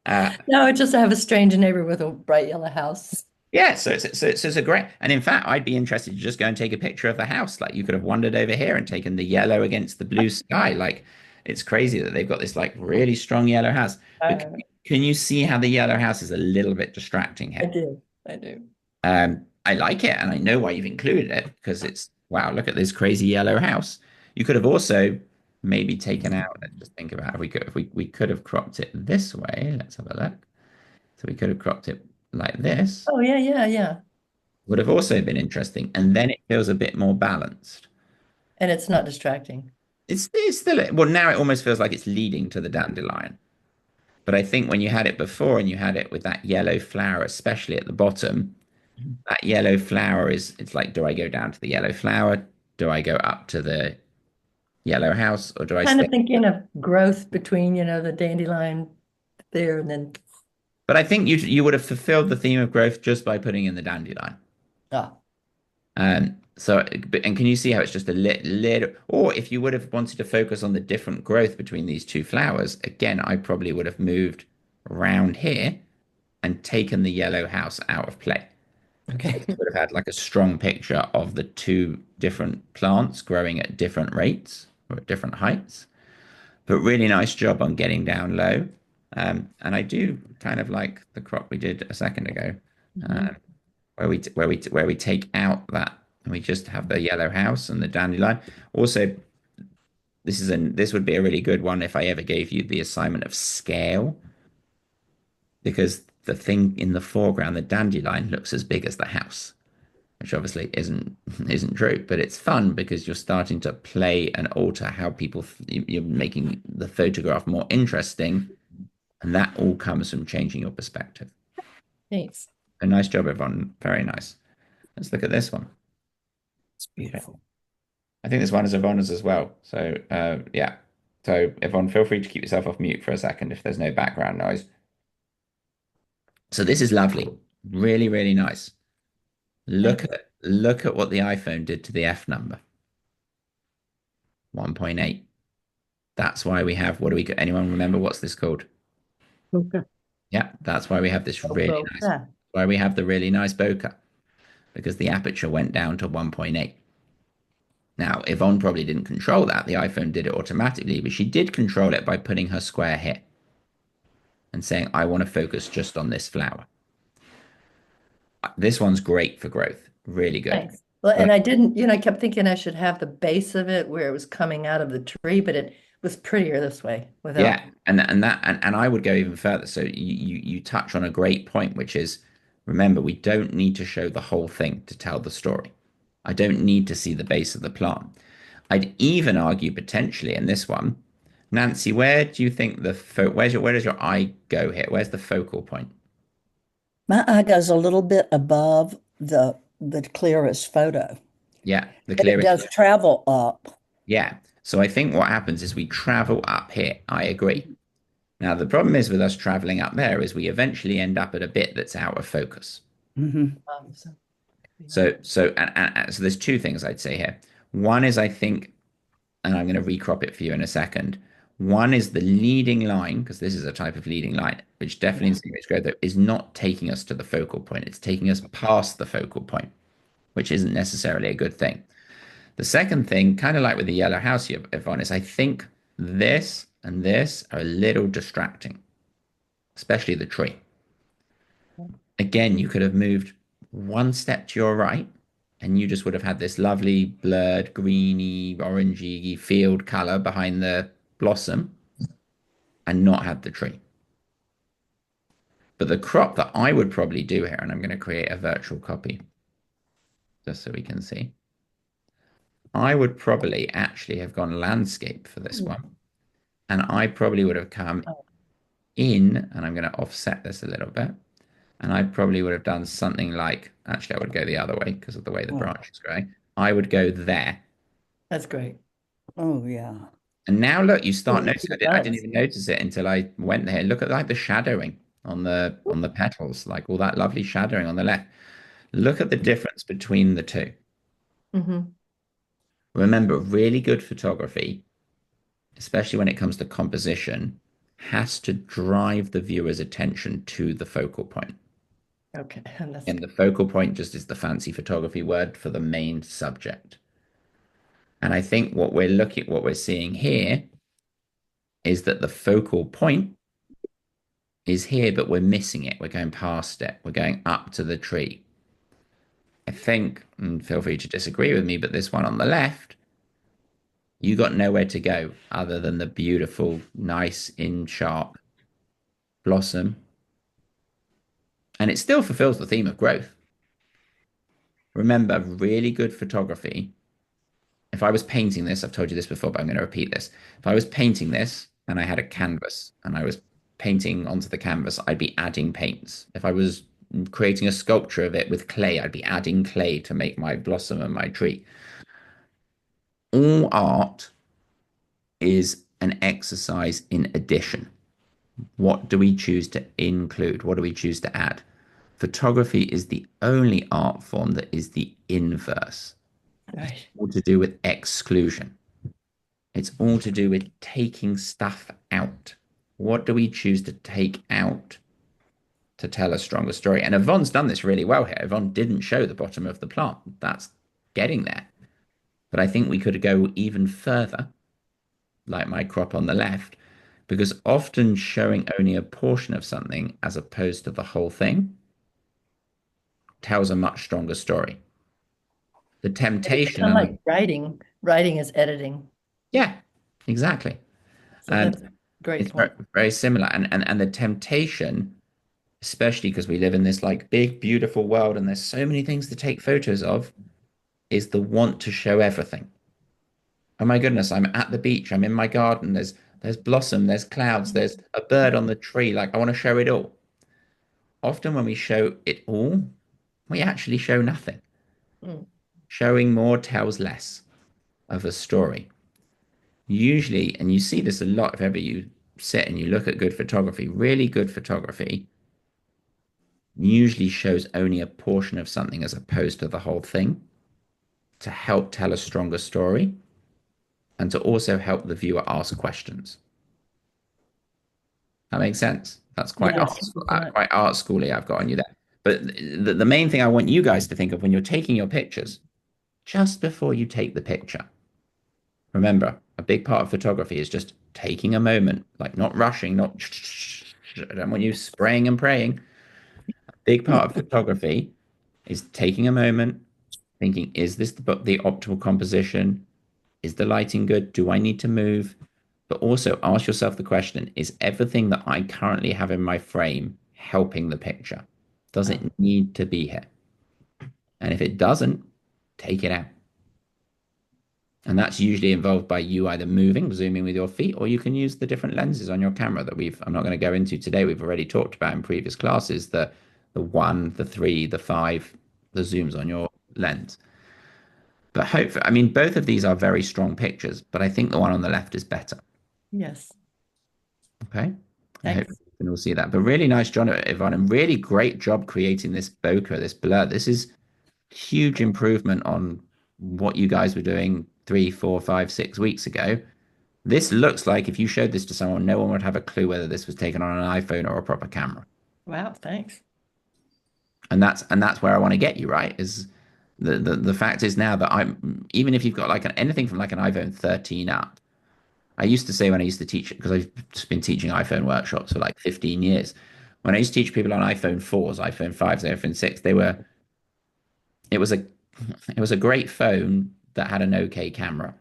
No, it's just I have a strange neighbor with a bright yellow house. Yeah, so it's a great, and in fact, I'd be interested to just go and take a picture of the house. Like you could have wandered over here and taken the yellow against the blue sky. Like it's crazy that they've got this like really strong yellow house. But can you see how the yellow house is a little bit distracting here? I do. I like it, and I know why you've included it because it's wow, look at this crazy yellow house. You could have also maybe taken out, let's just think about if we could have cropped it this way. Let's have a look. So we could have cropped it like this. Oh, yeah. Would have also been interesting. And then it feels a bit more balanced. And it's not distracting. It's still, well, now it almost feels like it's leading to the dandelion. But I think when you had it before and you had it with that yellow flower, especially at the bottom, that yellow flower it's like, do I go down to the yellow flower? Do I go up to the yellow house? Or do I Kind stay? of thinking of growth between, the dandelion there and then. But I think you would have fulfilled the theme of growth just by putting in the dandelion. Ah, So, and can you see how it's just a little, or if you would have wanted to focus on the different growth between these two flowers, again, I probably would have moved around here and taken the yellow house out of play. So okay. you would have had like a strong picture of the two different plants growing at different rates or at different heights. But really nice job on getting down low. And I do kind of like the crop we did a second ago, where we take out that and we just have the yellow house and the dandelion. Also, this would be a really good one if I ever gave you the assignment of scale, because the thing in the foreground, the dandelion, looks as big as the house, which obviously isn't true, but it's fun because you're starting to play and alter how people, you're making the photograph more interesting, and that all comes from changing your perspective. Thanks. A nice job, everyone. Very nice. Let's look at this one. It's beautiful. I think this one is Yvonne's as well. So yeah. So Yvonne, feel free to keep yourself off mute for a second if there's no background noise. So this is lovely. Really, really nice. Look at what the iPhone did to the F number. 1.8. That's why we have, what do we, anyone remember what's this called? Okay. Yeah, that's why we have this really Well, nice, yeah. why we have the really nice bokeh, because the aperture went down to 1.8. Now, Yvonne probably didn't control that. The iPhone did it automatically, but she did control it by putting her square here and saying, I want to focus just on this flower. This one's great for growth. Really good. Thanks. Well, and I didn't, I kept thinking I should have the base of it where it was coming out of the tree, but it was prettier this way without. Yeah, and I would go even further. So you touch on a great point, which is, remember, we don't need to show the whole thing to tell the story. I don't need to see the base of the plant. I'd even argue potentially in this one, Nancy, where do you think where does your eye go here? Where's the focal point? My eye goes a little bit above the clearest photo, Yeah, the but it clearest. does travel up. Yeah. So I think what happens is we travel up here. I agree. Now, the problem is with us traveling up there is we eventually end up at a bit that's out of focus. Mhm. So there's two things I'd say here. One is I think, and I'm going to recrop it for you in a second. One is the leading line, because this is a type of leading line, which definitely in image growth is not taking us to the focal point. It's taking us past the focal point, which isn't necessarily a good thing. The second thing, kind of like with the yellow house, Yvonne, is I think this and this are a little distracting, especially the tree. Again, you could have moved one step to your right and you just would have had this lovely blurred greeny orangey field color behind the blossom and not had the tree. But the crop that I would probably do here, and I'm going to create a virtual copy just so we can see, I would probably actually have gone landscape for this one, and I probably would have come in, and I'm going to offset this a little bit, and I probably would have done something like, actually I would go the other way because of the way the branch is growing. I would go there. That's great. Oh yeah. And now look, you start It noticing it. I didn't even notice it until I went there. Look at like the shadowing on the petals, like all that lovely shadowing on the left. Look at the difference between the two. Mm-hmm. Remember, really good photography, especially when it comes to composition, has to drive the viewer's attention to the focal point. Okay. And that's And the focal point just is the fancy photography word for the main subject. And I think what we're seeing here is that the focal point is here, but we're missing it. We're going past it. We're going up to the tree. I think, and feel free to disagree with me, but this one on the left, you got nowhere to go other than the beautiful, nice, in sharp blossom. And it still fulfills the theme of growth. Remember, really good photography. If I was painting this, I've told you this before, but I'm going to repeat this. If I was painting this and I had a canvas and I was painting onto the canvas, I'd be adding paints. If I was creating a sculpture of it with clay, I'd be adding clay to make my blossom and my tree. All art is an exercise in addition. What do we choose to include? What do we choose to add? Photography is the only art form that is the inverse. right. It's all to do with exclusion. It's all to do with taking stuff out. What do we choose to take out to tell a stronger story? And Yvonne's done this really well here. Yvonne didn't show the bottom of the plant. That's getting there. But I think we could go even further, like my crop on the left, because often showing only a portion of something as opposed to the whole thing tells a much stronger story. The It's temptation, kind of and like writing. Writing is editing. yeah, exactly. So And that's a great it's very, point. very similar. And the temptation, especially because we live in this like big, beautiful world and there's so many things to take photos of, is the want to show everything. Oh my goodness, I'm at the beach, I'm in my garden, there's blossom, there's clouds, there's a bird on the tree, like I want to show it all. Often when we show it all, we actually show nothing. Mm. Showing more tells less of a story. Usually, and you see this a lot if ever you sit and you look at good photography, really good photography usually shows only a portion of something as opposed to the whole thing to help tell a stronger story and to also help the viewer ask questions. That makes sense. That's Yes, it does. quite art schooly I've got on you there. But the main thing I want you guys to think of when you're taking your pictures, just before you take the picture, remember, a big part of photography is just taking a moment, like not rushing, not, I don't want you spraying and praying. A big part of photography is taking a moment, thinking, is this the optimal composition? Is the lighting good? Do I need to move? But also ask yourself the question, is everything that I currently have in my frame helping the picture? Does it need to be here? And if it doesn't, take it out. And that's usually involved by you either moving, zooming with your feet, or you can use the different lenses on your camera that I'm not going to go into today. We've already talked about in previous classes, the one, the three, the five, the zooms on your lens. But hopefully, I mean, both of these are very strong pictures, but I think the one on the left is better. Yes. Okay. I hope Thanks. you can all see that. But really nice, John, Yvonne, and really great job creating this bokeh, this blur. This is huge improvement on what you guys were doing 3, 4, 5, 6 weeks ago. This looks like if you showed this to someone, no one would have a clue whether this was taken on an iPhone or a proper camera. Wow, thanks. And that's where I want to get you, right? Is the fact is now that I'm even if you've got like anything from like an iPhone 13 up. I used to say when I used to teach because I've just been teaching iPhone workshops for like 15 years. When I used to teach people on iPhone 4s, iPhone 5s, iPhone 6, it was a it was a great phone that had an okay camera.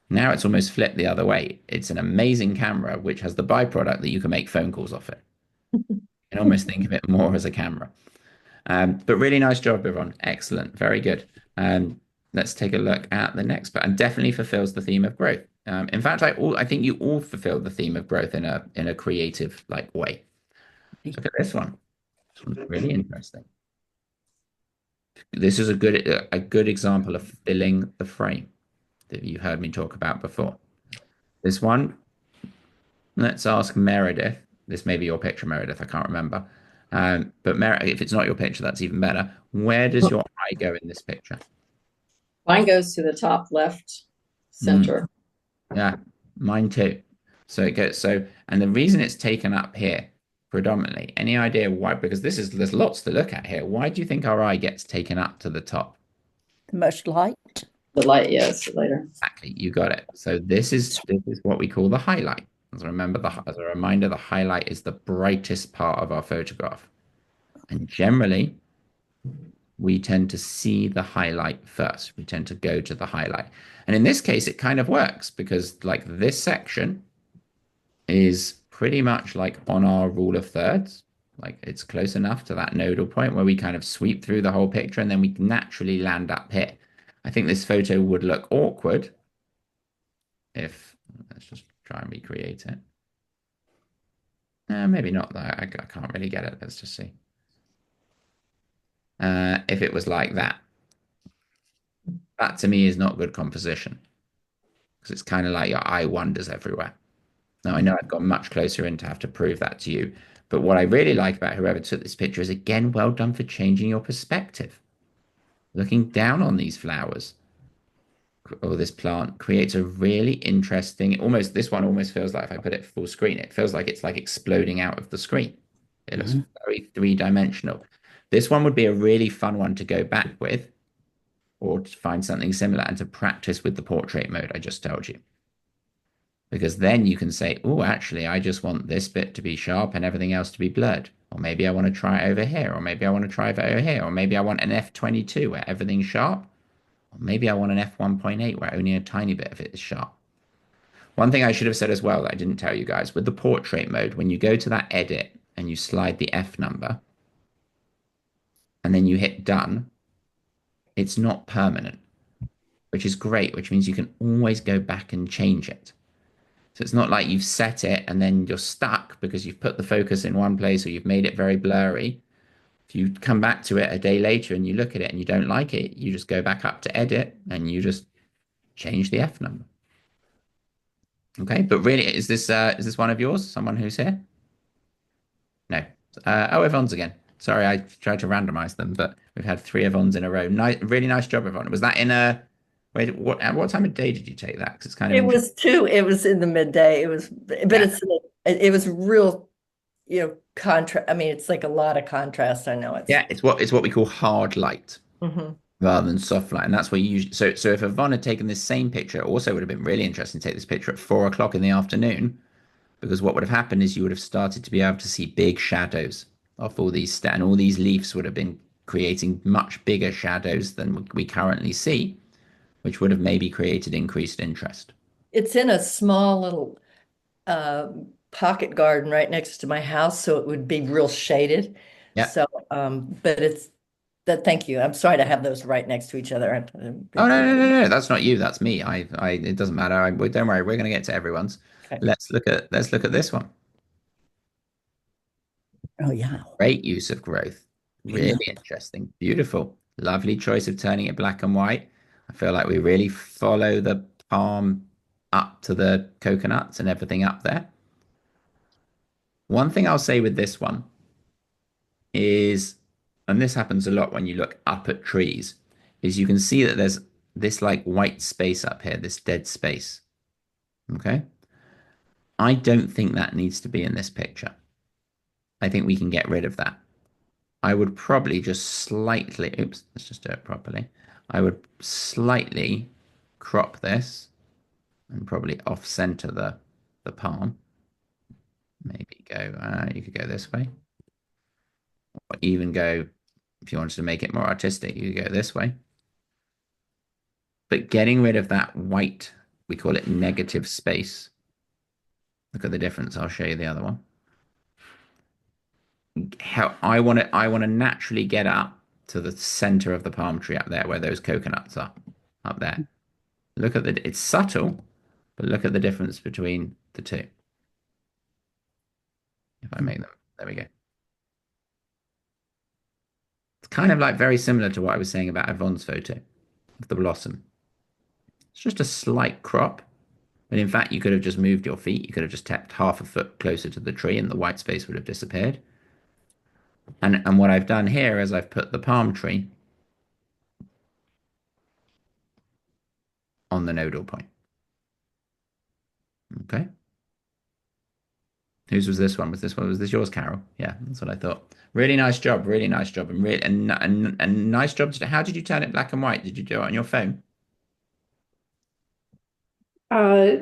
Now it's almost flipped the other way. It's an amazing camera which has the byproduct that you can make phone calls off it. You can almost think of it more as a camera. But really nice job, everyone. Excellent. Very good. Let's take a look at the next part and definitely fulfills the theme of growth. In fact, I think you all fulfill the theme of growth in a creative like way. Look at this one. This one's really interesting. This is a good example of filling the frame that you heard me talk about before. This one, let's ask Meredith. This may be your picture, Meredith. I can't remember. But if it's not your picture, that's even better. Where does your eye go in this picture? Mine goes to the top left center. Yeah, mine too. So it goes and the reason it's taken up here predominantly, any idea why? Because there's lots to look at here. Why do you think our eye gets taken up to the top? The most light. The light, yes, later. Exactly, you got it. So this is what we call the highlight. As a reminder, the highlight is the brightest part of our photograph. And generally, we tend to see the highlight first. We tend to go to the highlight. And in this case, it kind of works because like this section is pretty much like on our rule of thirds. Like it's close enough to that nodal point where we kind of sweep through the whole picture and then we naturally land up here. I think this photo would look awkward if, let's just try and recreate it. Maybe not. I can't really get it. Let's just see. If it was like that. That to me is not good composition because it's kind of like your eye wanders everywhere. Now, I know I've got much closer in to have to prove that to you, but what I really like about whoever took this picture is, again, well done for changing your perspective. Looking down on these flowers or this plant creates a really interesting, this one almost feels like if I put it full screen, it feels like it's like exploding out of the screen. It looks very three-dimensional. This one would be a really fun one to go back with or to find something similar and to practice with the portrait mode I just told you. Because then you can say, oh, actually, I just want this bit to be sharp and everything else to be blurred. Or maybe I want to try it over here. Or maybe I want to try it over here. Or maybe I want an f22 where everything's sharp. Or maybe I want an f1.8 where only a tiny bit of it is sharp. One thing I should have said as well that I didn't tell you guys, with the portrait mode, when you go to that edit and you slide the F number, and then you hit done, it's not permanent, which is great, which means you can always go back and change it. So it's not like you've set it and then you're stuck because you've put the focus in one place or you've made it very blurry. If you come back to it a day later and you look at it and you don't like it, you just go back up to edit and you just change the F number. Okay, but really, is this one of yours? Someone who's here? No. Oh, Yvonne's again. Sorry, I tried to randomize them, but we've had three Yvonnes in a row. Really nice job, Yvonne. Was that in a wait? What at what time of day did you take that? Because it's kind of It interesting. was two. It was in the midday. It was, but Yeah, it was real, contrast. I mean, it's like a lot of contrast. I know it's. yeah. It's what we call hard light Mhm. rather than soft light, and that's where you usually. So if Yvonne had taken this same picture, it also would have been really interesting to take this picture at 4 o'clock in the afternoon, because what would have happened is you would have started to be able to see big shadows of all these, and all these leaves would have been creating much bigger shadows than we currently see, which would have maybe created increased interest. It's in a small little uh, pocket garden right next to my house, so it would be real shaded. Yeah. So, but it's that. Thank you. I'm sorry to have those right next to each other. Oh no, that's not you. That's me. It doesn't matter. Don't worry. We're going to get to everyone's. Okay. Let's look at this one. Oh, yeah. Great use of growth. Yeah. Really interesting. Beautiful. Lovely choice of turning it black and white. I feel like we really follow the palm up to the coconuts and everything up there. One thing I'll say with this one is, and this happens a lot when you look up at trees, is you can see that there's this like white space up here, this dead space. Okay. I don't think that needs to be in this picture. I think we can get rid of that. I would probably just slightly, oops, let's just do it properly. I would slightly crop this and probably off center the palm. Maybe you could go this way, or even go, if you wanted to make it more artistic, you could go this way. But getting rid of that white, we call it negative space. Look at the difference. I'll show you the other one. How I want to naturally get up to the center of the palm tree up there where those coconuts are up there. Look at it's subtle, but look at the difference between the two. If I make them, there we go. It's kind of like very similar to what I was saying about Yvonne's photo of the blossom. It's just a slight crop, but in fact, you could have just moved your feet. You could have just tapped half a foot closer to the tree and the white space would have disappeared. And what I've done here is I've put the palm tree on the nodal point. Okay. Whose was this one? Was this yours, Carol? Yeah, that's what I thought. Really nice job. Really nice job. And nice job. How did you turn it black and white? Did you do it on your phone? Uh,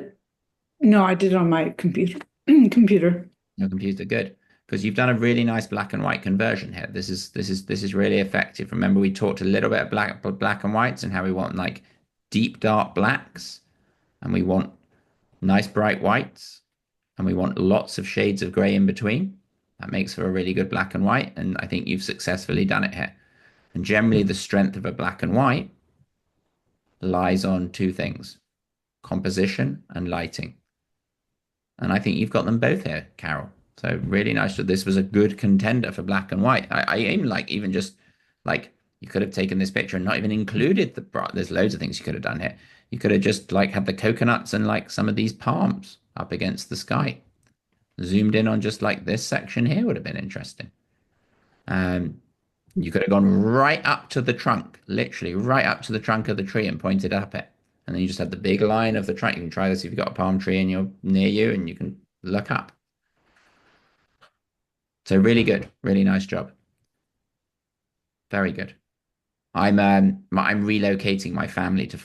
no, I did it on my computer. Computer. Your computer, good. Because you've done a really nice black and white conversion here. This is really effective. Remember, we talked a little bit of black and whites and how we want like deep dark blacks, and we want nice bright whites, and we want lots of shades of gray in between. That makes for a really good black and white, and I think you've successfully done it here. And generally, the strength of a black and white lies on two things: composition and lighting. And I think you've got them both here, Carol. So really nice. So this was a good contender for black and white. I even like even just like you could have taken this picture and not even included the bright. There's loads of things you could have done here. You could have just like had the coconuts and like some of these palms up against the sky. Zoomed in on just like this section here would have been interesting. You could have gone right up to the trunk, literally right up to the trunk of the tree and pointed up it. And then you just had the big line of the trunk. You can try this if you've got a palm tree and you're near you and you can look up. So really good, really nice job. Very good. I'm relocating my family to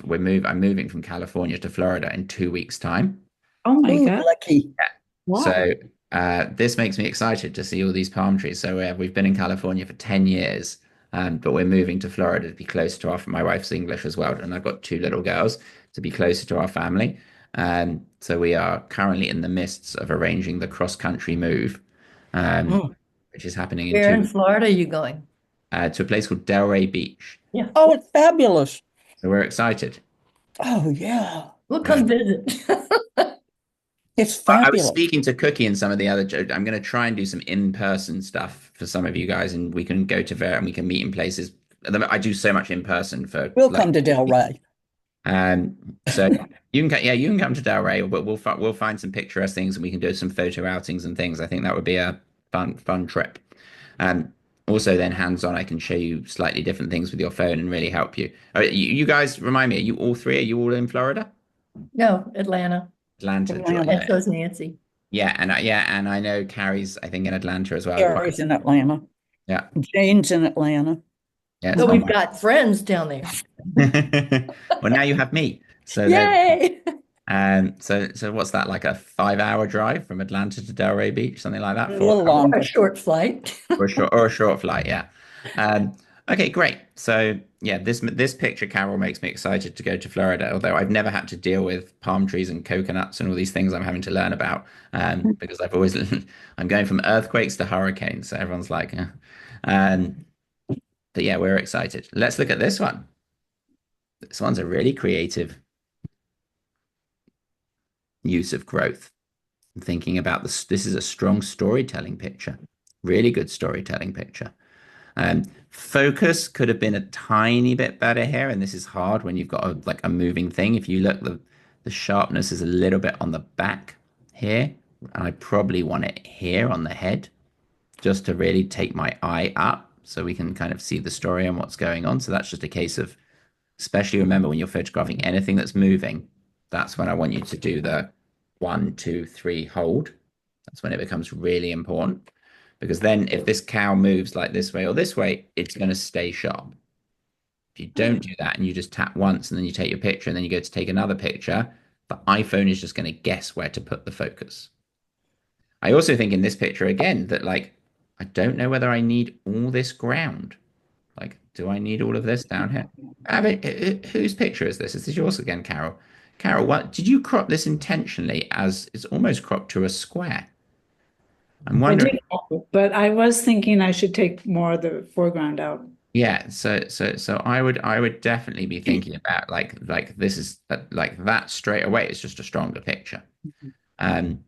I'm moving from California to Florida in 2 weeks' time. Oh my Ooh, God. lucky. Wow. So this makes me excited to see all these palm trees. So we've been in California for 10 years, but we're moving to Florida to be closer to my wife's English as well. And I've got two little girls to be closer to our family. So we are currently in the midst of arranging the cross-country move, Oh, which is happening in Where two in weeks. Florida are you going? to a place called Delray Beach. Yeah. Oh, it's fabulous. So we're excited. Oh, yeah. We'll come visit. It's I was fabulous. speaking to Cookie and some of the other. I'm going to try and do some in-person stuff for some of you guys, and we can go to Ver and we can meet in places. I do so much in person for We'll like, come to Del Rey. so you can, yeah, you can come to Delray, but we'll find some picturesque things and we can do some photo outings and things. I think that would be a fun trip. Um, Also then hands-on, I can show you slightly different things with your phone and really help you. You guys remind me, are you all three? Are you all in Florida? No, Atlanta. Atlanta, Atlanta. And so is Nancy. yeah, and I know Carrie's, I think, in Atlanta as well. Gary's in Atlanta. Yeah, Jane's in Atlanta. yeah. So Oh we've my. got friends down there. Well, now you have me. So there. Yay! So what's that, like a 5 hour drive from Atlanta to Delray Beach, something like A that? little 4 hours A longer. short flight. or a short flight, yeah. Um, okay, great. So yeah, this picture, Carol, makes me excited to go to Florida. Although I've never had to deal with palm trees and coconuts and all these things I'm having to learn about, because I've always I'm going from earthquakes to hurricanes. So everyone's like, um, but yeah, we're excited. Let's look at this one. This one's a really creative use of growth. I'm thinking about this. This is a strong storytelling picture, really good storytelling picture. Focus could have been a tiny bit better here, and this is hard when you've got like a moving thing. If you look, the sharpness is a little bit on the back here, and I probably want it here on the head, just to really take my eye up so we can kind of see the story and what's going on. So that's just a case of, especially remember when you're photographing anything that's moving, that's when I want you to do the 1, 2, 3 hold. That's when it becomes really important, because then if this cow moves like this way or this way, it's going to stay sharp. If you don't do that and you just tap once and then you take your picture and then you go to take another picture, the iPhone is just going to guess where to put the focus. I also think in this picture again that, like, I don't know whether I need all this ground. Like, do I need all of this down here? Whose picture is this? Is this yours again, Carol? Carol, what did you crop this intentionally, as it's almost cropped to a square? I'm I wondering. did, but I was thinking I should take more of the foreground out. Yeah, so I would definitely be thinking about like this is like that straight away. It's just a stronger picture. Um,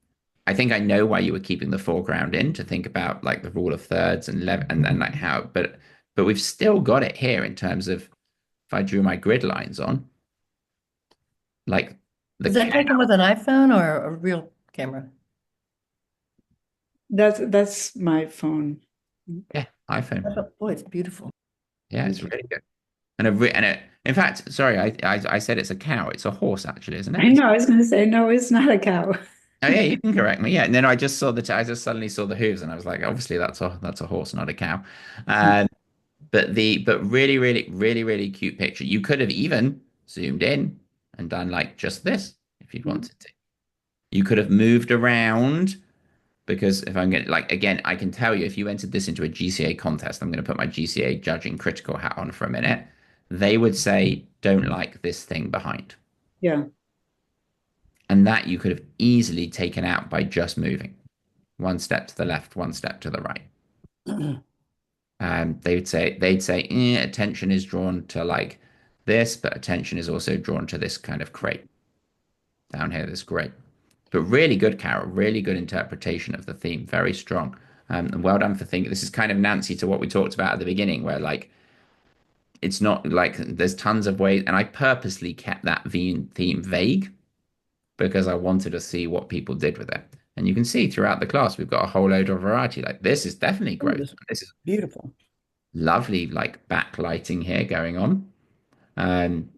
I think I know why you were keeping the foreground in, to think about like the rule of thirds and and like how, but we've still got it here in terms of, if I drew my grid lines on, like the Is that taken with an iPhone or a real camera? That's my phone. yeah, iPhone. Boy, it's beautiful. Yeah, it's really good. In fact, sorry, I said it's a cow. It's a horse, actually, isn't it? I know, I was going to say, no, it's not a cow. Oh yeah, you can correct me. Yeah, and then I just saw I just suddenly saw the hooves, and I was like, obviously that's a horse, not a cow. Um, but really cute picture. You could have even zoomed in and done like just this if you'd wanted to. You could have moved around, because if I'm getting, like, again, I can tell you, if you entered this into a GCA contest, I'm going to put my GCA judging critical hat on for a minute. They would say, don't like this thing behind. Yeah. And that you could have easily taken out by just moving one step to the left, one step to the right. They'd say attention is drawn to like this, but attention is also drawn to this kind of crate down here. This great, but really good, Carol. Really good interpretation of the theme. Very strong. And well done for thinking. This is kind of Nancy to what we talked about at the beginning, where like it's not like there's tons of ways, and I purposely kept that theme vague because I wanted to see what people did with it. And you can see throughout the class, we've got a whole load of variety. Like this is definitely growth. This is Beautiful. lovely, like backlighting here going on. Um,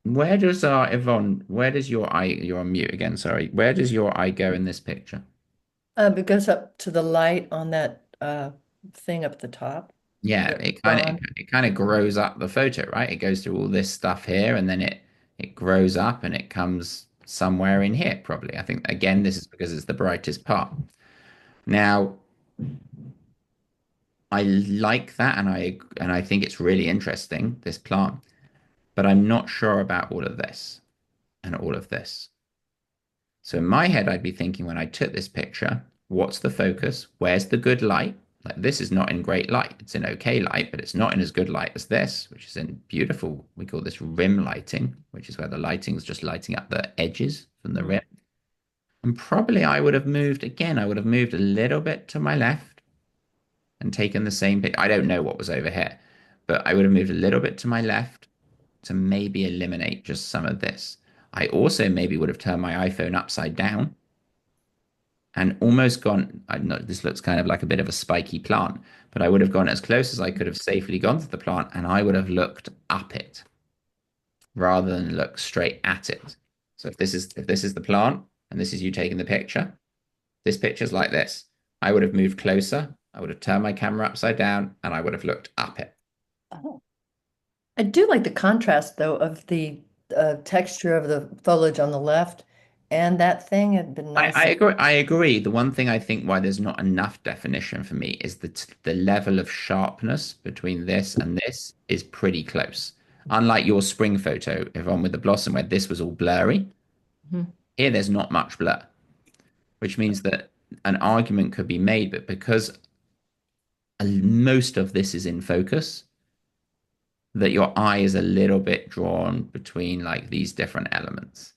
where does our Yvonne, where does your eye, you're on mute again, sorry. Where does your eye go in this picture? It goes up to the light on that thing up at the top. Yeah, Gone. it kind of grows up the photo, right? It goes through all this stuff here, and then it grows up and it comes somewhere in here, probably. I think again, this is because it's the brightest part. Now, I like that, and I think it's really interesting, this plant, but I'm not sure about all of this and all of this. So in my head, I'd be thinking when I took this picture, what's the focus? Where's the good light? Like this is not in great light. It's in okay light, but it's not in as good light as this, which is in beautiful. We call this rim lighting, which is where the lighting is just lighting up the edges from the rim. And probably I would have moved again. I would have moved a little bit to my left and taken the same pic. I don't know what was over here, but I would have moved a little bit to my left to maybe eliminate just some of this. I also maybe would have turned my iPhone upside down and almost gone. I know this looks kind of like a bit of a spiky plant, but I would have gone as close as I could have safely gone to the plant, and I would have looked up it rather than look straight at it. So if this is the plant and this is you taking the picture, this picture's like this. I would have moved closer. I would have turned my camera upside down, and I would have looked up it. Oh, I do like the contrast though of the texture of the foliage on the left and that thing had been I, nice. I agree. I agree. The one thing I think why there's not enough definition for me is that the level of sharpness between this and this is pretty close. Unlike your spring photo, Yvonne, with the blossom where this was all blurry, Mhm. here there's not much blur, which means that an argument could be made, but because most of this is in focus, that your eye is a little bit drawn between like these different elements.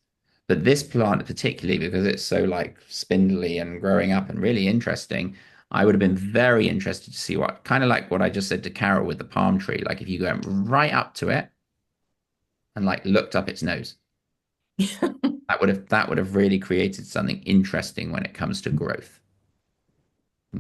But this plant, particularly because it's so like spindly and growing up and really interesting, I would have been very interested to see what kind of like what I just said to Carol with the palm tree. Like if you go right up to it and like looked up its nose, that would have really created something interesting when it comes to growth.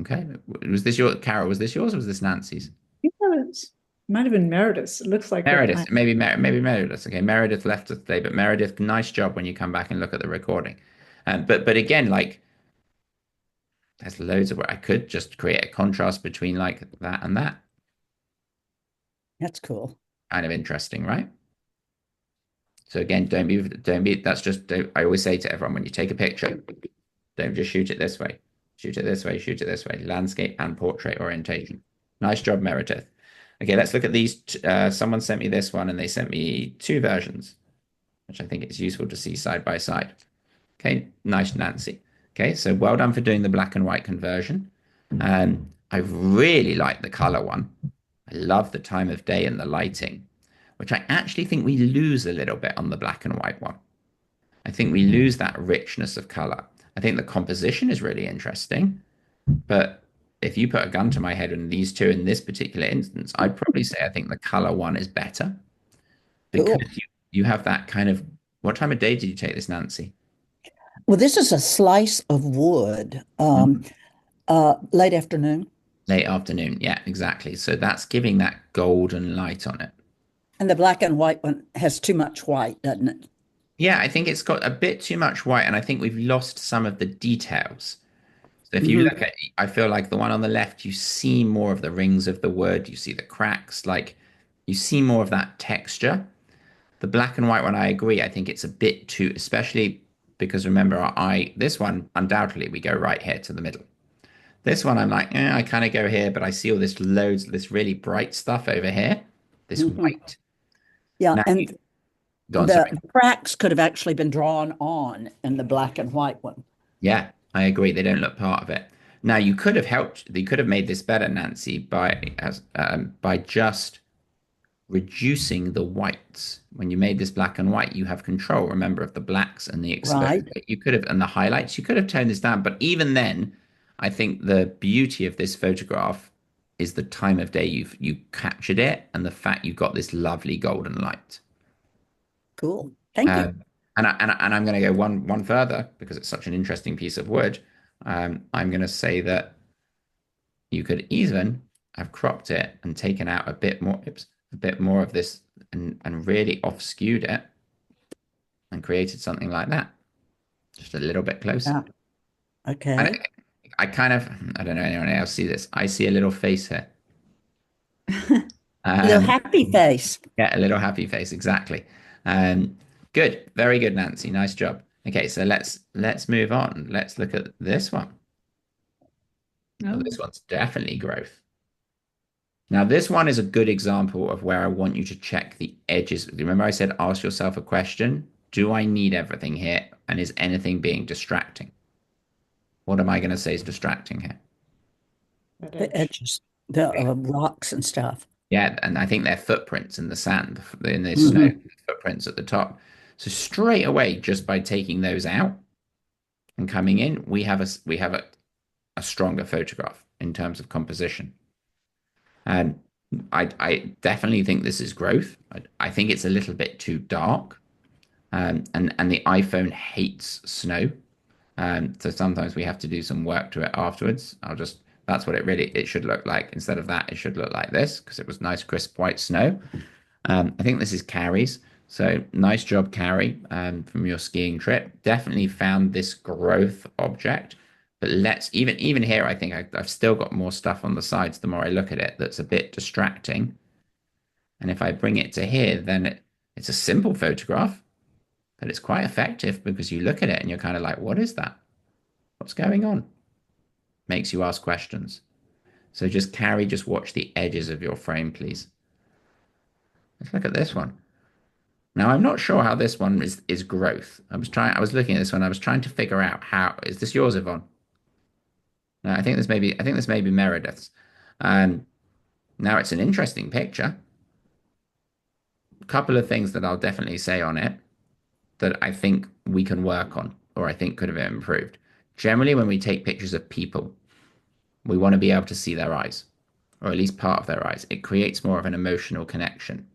Okay. Was this your Carol? Was this yours or was this Nancy's? think that was, might have been Meredith. It looks like what Meredith, maybe Meredith. Okay, Meredith left us today, but Meredith, nice job when you come back and look at the recording. But again, like there's loads of where I could just create a contrast between like that and that. that's cool. Kind of interesting, right? So again, don't be. That's just. I always say to everyone when you take a picture, don't just shoot it this way. Shoot it this way. Shoot it this way. Landscape and portrait orientation. Nice job, Meredith. Okay, let's look at these. Someone sent me this one, and they sent me two versions, which I think it's useful to see side by side. Okay, nice, Nancy. Okay, so well done for doing the black and white conversion. I really like the color one. I love the time of day and the lighting, which I actually think we lose a little bit on the black and white one. I think we lose that richness of color. I think the composition is really interesting, but if you put a gun to my head and these two in this particular instance, I'd probably say I think the color one is better because Cool. you have that kind of. What time of day did you take this, Nancy? Well, this is a slice of wood, late afternoon, Late afternoon. Yeah, exactly. So that's giving that golden light on it. and the black and white one has too much white, doesn't it? Yeah, I think it's got a bit too much white, and I think we've lost some of the details. So if you Mhm. look at, I feel like the one on the left, you see more of the rings of the wood, you see the cracks, like you see more of that texture. The black and white one, I agree. I think it's a bit too, especially because remember our eye, this one, undoubtedly, we go right here to the middle. This one, I'm like, I kind of go here, but I see all this loads, this really bright stuff over here, this Mhm. white. Yeah, Now, and go on, sorry. the cracks could have actually been drawn on in the black and white one. Yeah, I agree. They don't look part of it. Now, you could have helped, they could have made this better, Nancy, by just reducing the whites. When you made this black and white, you have control, remember, of the blacks and the exposure. Right. You could have, and the highlights, you could have toned this down. But even then, I think the beauty of this photograph is the time of day you captured it and the fact you've got this lovely golden light. Cool. Thank you. And I'm going to go one further because it's such an interesting piece of wood. I'm going to say that you could even have cropped it and taken out a bit more, a bit more of this and really off skewed it and created something like that, just a little bit closer. Yeah. Okay. And I kind of, I don't know anyone else see this. I see a little face here. Little Um, happy face. yeah, a little happy face, exactly. Good, very good, Nancy. Nice job. Okay, so let's move on. Let's look at this one. Oh, No. this one's definitely growth. Now, this one is a good example of where I want you to check the edges. Remember I said ask yourself a question. Do I need everything here? And is anything being distracting? What am I going to say is distracting here? that The edge. edges, the rocks and stuff. Yeah, and I think they're footprints in the sand, in the snow, Hmm. footprints at the top. So straight away, just by taking those out and coming in, we have a stronger photograph in terms of composition. And I definitely think this is growth. I think it's a little bit too dark. And the iPhone hates snow. So sometimes we have to do some work to it afterwards. That's what it should look like. Instead of that, it should look like this because it was nice, crisp white snow. I think this is Carrie's. So nice job, Carrie, from your skiing trip. Definitely found this growth object. But let's even here, I think I've still got more stuff on the sides the more I look at it that's a bit distracting. And if I bring it to here, then it's a simple photograph, but it's quite effective because you look at it and you're kind of like, what is that? What's going on? Makes you ask questions. So just watch the edges of your frame, please. Let's look at this one. Now, I'm not sure how this one is growth. I was looking at this one. I was trying to figure out how, is this yours, Yvonne? No, I think this may be Meredith's. Um, Now it's an interesting picture. A couple of things that I'll definitely say on it that I think we can work on, or I think could have been improved. Generally, when we take pictures of people, we want to be able to see their eyes, or at least part of their eyes. It creates more of an emotional connection.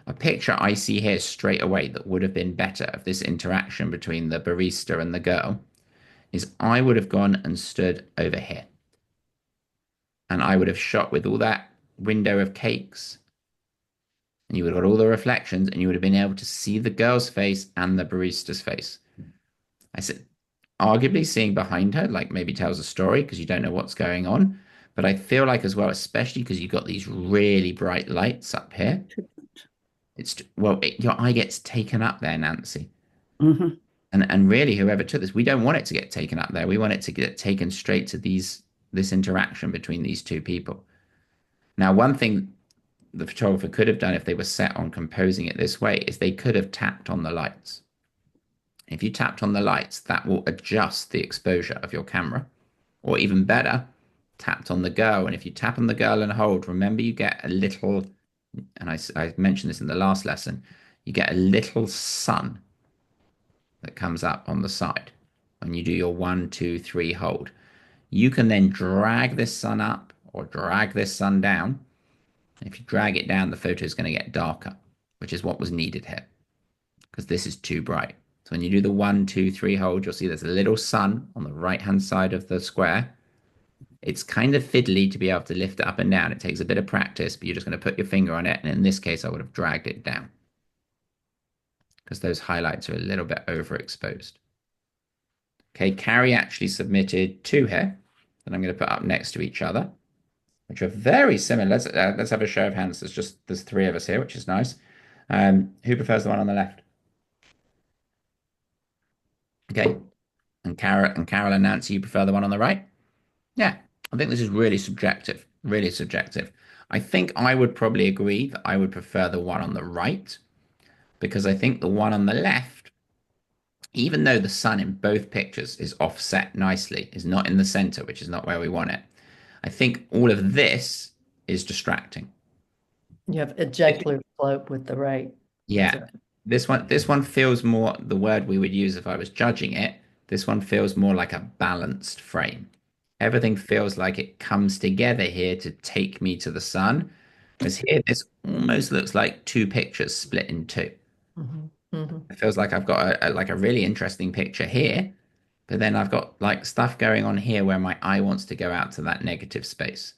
A picture I see here straight away that would have been better of this interaction between the barista and the girl is I would have gone and stood over here. And I would have shot with all that window of cakes. And you would have got all the reflections and you would have been able to see the girl's face and the barista's face. I said, arguably seeing behind her, like maybe tells a story because you don't know what's going on. But I feel like as well, especially because you've got these really bright lights up here, your eye gets taken up there, Nancy. Hmm. And really, whoever took this, we don't want it to get taken up there. We want it to get taken straight to this interaction between these two people. Now, one thing the photographer could have done if they were set on composing it this way is they could have tapped on the lights. If you tapped on the lights, that will adjust the exposure of your camera. Or even better, tapped on the girl. And if you tap on the girl and hold, remember you get a little, and I mentioned this in the last lesson, you get a little sun that comes up on the side when you do your 1, 2, 3 hold. You can then drag this sun up or drag this sun down. If you drag it down, the photo is going to get darker, which is what was needed here because this is too bright. So when you do the 1, 2, 3 hold, you'll see there's a little sun on the right-hand side of the square. It's kind of fiddly to be able to lift it up and down. It takes a bit of practice, but you're just going to put your finger on it. And in this case, I would have dragged it down because those highlights are a little bit overexposed. Okay, Carrie actually submitted two here that I'm going to put up next to each other, which are very similar. Let's have a show of hands. There's three of us here, which is nice. Who prefers the one on the left? Okay, and Carol and Nancy, you prefer the one on the right? Yeah, I think this is really subjective. Really subjective. I think I would probably agree that I would prefer the one on the right because I think the one on the left, even though the sun in both pictures is offset nicely, is not in the center, which is not where we want it. I think all of this is distracting. You have ejacular slope with the right. Yeah. This one feels more the word we would use if I was judging it. This one feels more like a balanced frame. Everything feels like it comes together here to take me to the sun. Whereas here, this almost looks like two pictures split in two. Mhm, mhm. It feels like I've got like a really interesting picture here, but then I've got like stuff going on here where my eye wants to go out to that negative space.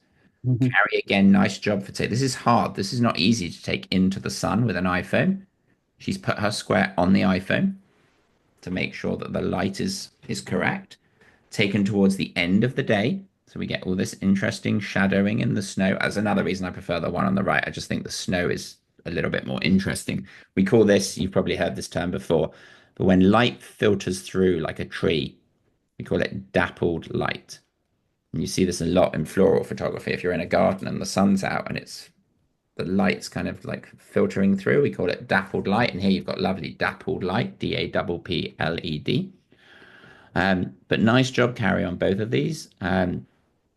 Hmm. Carrie, again, nice job for taking. This is hard. This is not easy to take into the sun with an iPhone. She's put her square on the iPhone to make sure that the light is correct. Taken towards the end of the day, so we get all this interesting shadowing in the snow. That's another reason I prefer the one on the right. I just think the snow is a little bit more interesting. We call this, you've probably heard this term before, but when light filters through like a tree, we call it dappled light. And you see this a lot in floral photography. If you're in a garden and the sun's out and it's the light's kind of like filtering through, we call it dappled light. And here you've got lovely dappled light, DAPPLED. But nice job, Carrie, on both of these.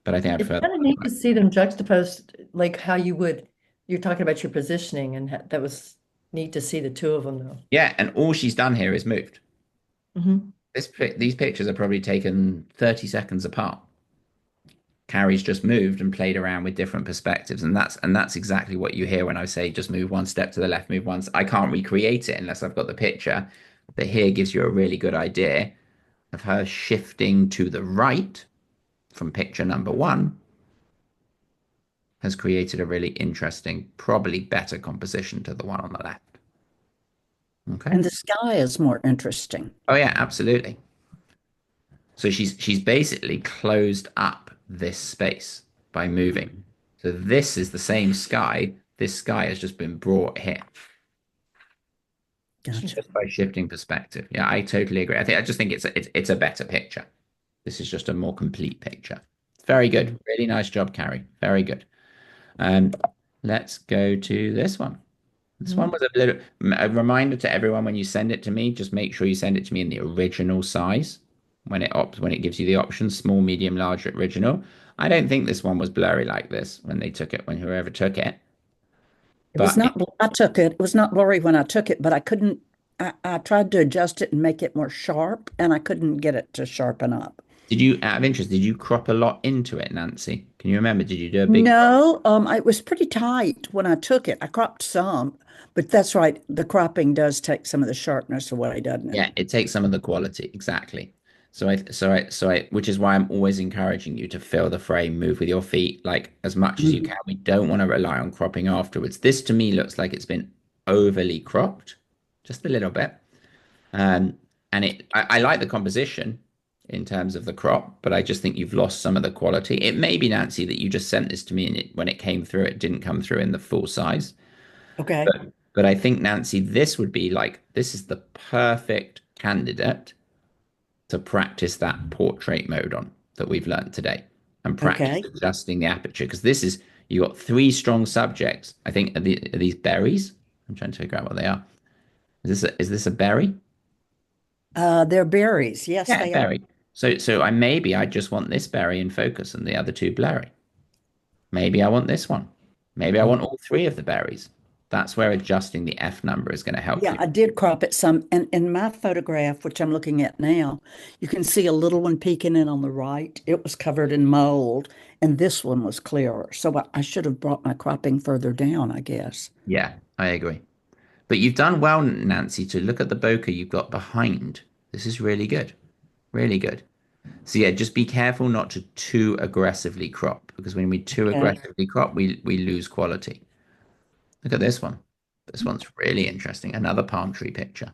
but I think I It's prefer kind of the neat to see them juxtaposed, like how you would, you're talking about your positioning, and that was neat to see the two of them though. yeah, and all she's done here is moved. Hmm. These pictures are probably taken 30 seconds apart. Carrie's just moved and played around with different perspectives, and that's exactly what you hear when I say just move one step to the left, move once. I can't recreate it unless I've got the picture, but here gives you a really good idea of her shifting to the right from picture number one has created a really interesting, probably better composition to the one on the left. Okay. And the sky is more interesting. Oh yeah, absolutely. So she's basically closed up this space by moving. So this is the same sky. This sky has just been brought here Gotcha. just by shifting perspective. Yeah, I totally agree. I just think it's a better picture. This is just a more complete picture. Very good. Really nice job, Carrie. Very good. Um, let's go to this one. This one was a reminder to everyone when you send it to me, just make sure you send it to me in the original size when it gives you the option, small, medium, large, original. I don't think this one was blurry like this when they took it, when whoever took it. It was But not, I took it. It was not blurry when I took it, but I couldn't, I tried to adjust it and make it more sharp, and I couldn't get it to sharpen up. did you, out of interest, did you crop a lot into it, Nancy? Can you remember? Did you do a big crop? No, it was pretty tight when I took it. I cropped some, but that's right. The cropping does take some of the sharpness away, doesn't it? Yeah, it takes some of the quality, exactly. Which is why I'm always encouraging you to fill the frame, move with your feet, like as much as you Mhm. can. We don't want to rely on cropping afterwards. This to me looks like it's been overly cropped, just a little bit. Um, and I like the composition in terms of the crop, but I just think you've lost some of the quality. It may be, Nancy, that you just sent this to me and when it came through, it didn't come through in the full size. Okay. But I think, Nancy, this would be like, this is the perfect candidate to practice that portrait mode on that we've learned today and practice Okay. adjusting the aperture. Because this is, you got three strong subjects. I think, are these berries? I'm trying to figure out what they are. Is this a berry? They're berries. Yes, Yeah, they are. berry. So I just want this berry in focus and the other two blurry. Maybe I want this one. Maybe I Oh, want all three of the berries. That's where adjusting the F number is going to help yeah, you. I did crop it some. And in my photograph, which I'm looking at now, you can see a little one peeking in on the right. It was covered in mold, and this one was clearer. So I should have brought my cropping further down, I guess. Yeah, I agree. But you've done well, Nancy, to look at the bokeh you've got behind. This is really good. Really good. So yeah, just be careful not to too aggressively crop because when we too Okay. aggressively crop, we lose quality. Look at this one. This one's really interesting. Another palm tree picture,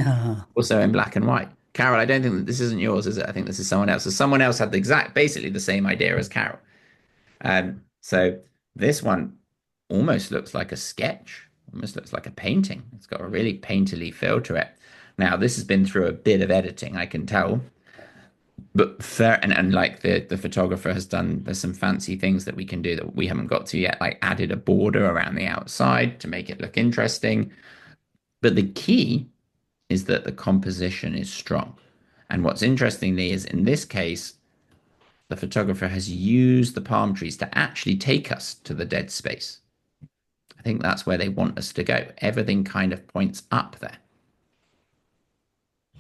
Uh, also in black and white. Carol, I don't think that this isn't yours, is it? I think this is someone else. So someone else had basically the same idea as Carol. So this one almost looks like a sketch, almost looks like a painting. It's got a really painterly feel to it. Now, this has been through a bit of editing, I can tell. But fair and like the photographer has done, there's some fancy things that we can do that we haven't got to yet, like added a border around the outside to make it look interesting. But the key is that the composition is strong. And what's interestingly is in this case, the photographer has used the palm trees to actually take us to the dead space. I think that's where they want us to go. Everything kind of points up there.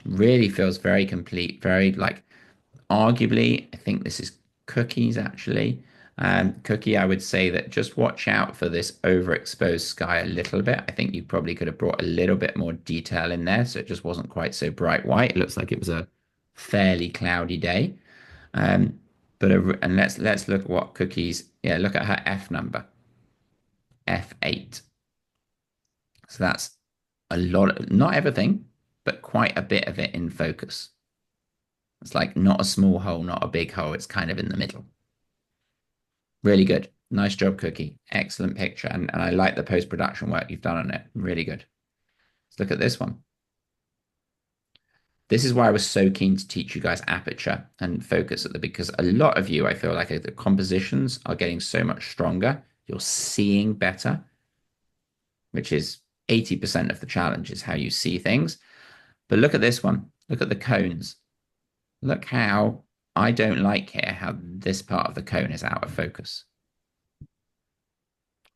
Really feels very complete, very like arguably, I think this is Cookies actually. Cookie, I would say that just watch out for this overexposed sky a little bit. I think you probably could have brought a little bit more detail in there so it just wasn't quite so bright white. It looks like it was a fairly cloudy day. Um, and let's look at what Cookies. Yeah, look at her F number, F8. So that's a lot, not everything, but quite a bit of it in focus. It's like not a small hole, not a big hole. It's kind of in the middle. Really good. Nice job, Cookie. Excellent picture. And I like the post-production work you've done on it. Really good. Let's look at this one. This is why I was so keen to teach you guys aperture and focus at because a lot of you, I feel like the compositions are getting so much stronger. You're seeing better, which is 80% of the challenge is how you see things. But look at this one. Look at the cones. Look how I don't like here how this part of the cone is out of focus.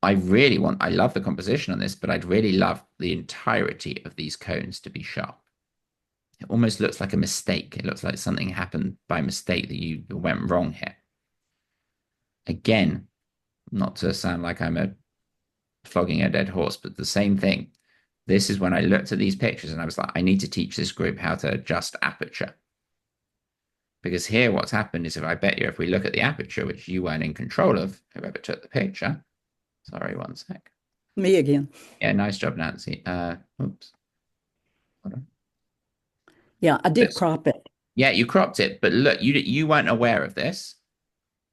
I love the composition on this, but I'd really love the entirety of these cones to be sharp. It almost looks like a mistake. It looks like something happened by mistake that you went wrong here. Again, not to sound like I'm flogging a dead horse, but the same thing. This is when I looked at these pictures and I was like, I need to teach this group how to adjust aperture. Because here what's happened is if we look at the aperture, which you weren't in control of, whoever took the picture. Sorry, one sec. Me again. Yeah, nice job, Nancy. Oops. Hold on. Yeah, I did crop it. Yeah, you cropped it, but look, you weren't aware of this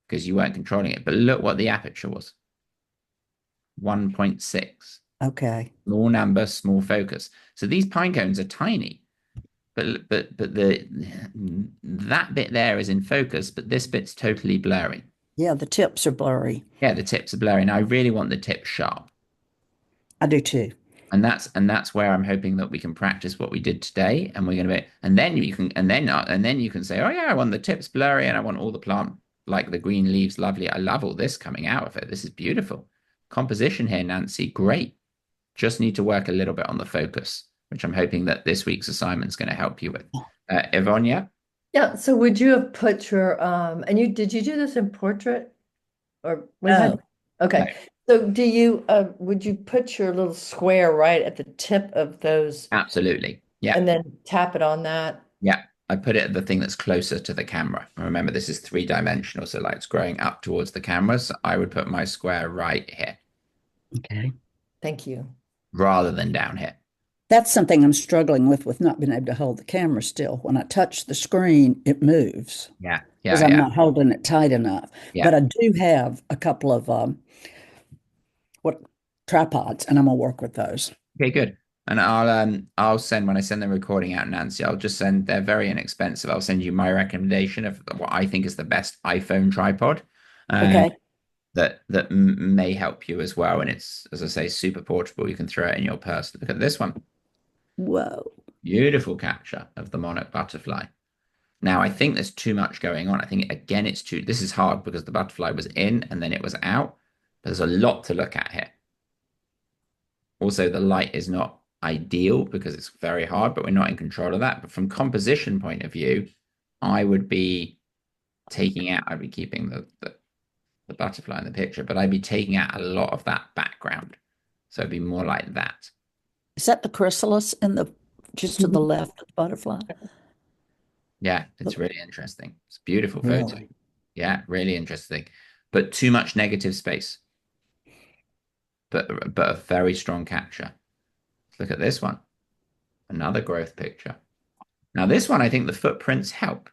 because you weren't controlling it. But look what the aperture was. 1.6. Okay. Small number, small focus. So these pine cones are tiny, but that bit there is in focus, but this bit's totally blurry. Yeah, the tips are blurry. Yeah, the tips are blurry. And I really want the tips sharp. I do too. And that's where I'm hoping that we can practice what we did today, and we're going to be, and then you can say, oh yeah, I want the tips blurry, and I want all the plant like the green leaves, lovely. I love all this coming out of it. This is beautiful composition here, Nancy. Great. Just need to work a little bit on the focus, which I'm hoping that this week's assignment is going to help you with. Yvonne, yeah. Yeah. So would you have put your and did you do this in portrait or No. Okay. So would you put your little square right at the tip of those? Absolutely. Yeah. And then tap it on that? Yeah. I put it at the thing that's closer to the camera. Remember, this is 3-dimensional, so like it's growing up towards the camera. So I would put my square right here. Okay. Thank you. Rather than down here. That's something I'm struggling with not being able to hold the camera still. When I touch the screen, it moves. Yeah. Because I'm not holding it tight enough. Yeah. But I do have a couple of tripods, and I'm gonna work with those. Okay, good. And I'll send, when I send the recording out, Nancy, I'll just send, they're very inexpensive. I'll send you my recommendation of what I think is the best iPhone tripod. Okay. That may help you as well. And it's, as I say, super portable. You can throw it in your purse. Look at this one. Whoa. Beautiful capture of the monarch butterfly. Now, I think there's too much going on. I think, again, this is hard because the butterfly was in and then it was out. There's a lot to look at here. Also, the light is not ideal because it's very hard, but we're not in control of that. But from composition point of view, I would be I'd be keeping the butterfly in the picture, but I'd be taking out a lot of that background. So it'd be more like that. Is that the chrysalis just to the left of the butterfly? Yeah, it's really interesting. It's a beautiful photo. Really? Yeah, really interesting. But too much negative space. But a very strong capture. Look at this one. Another growth picture. Now this one, I think the footprints help.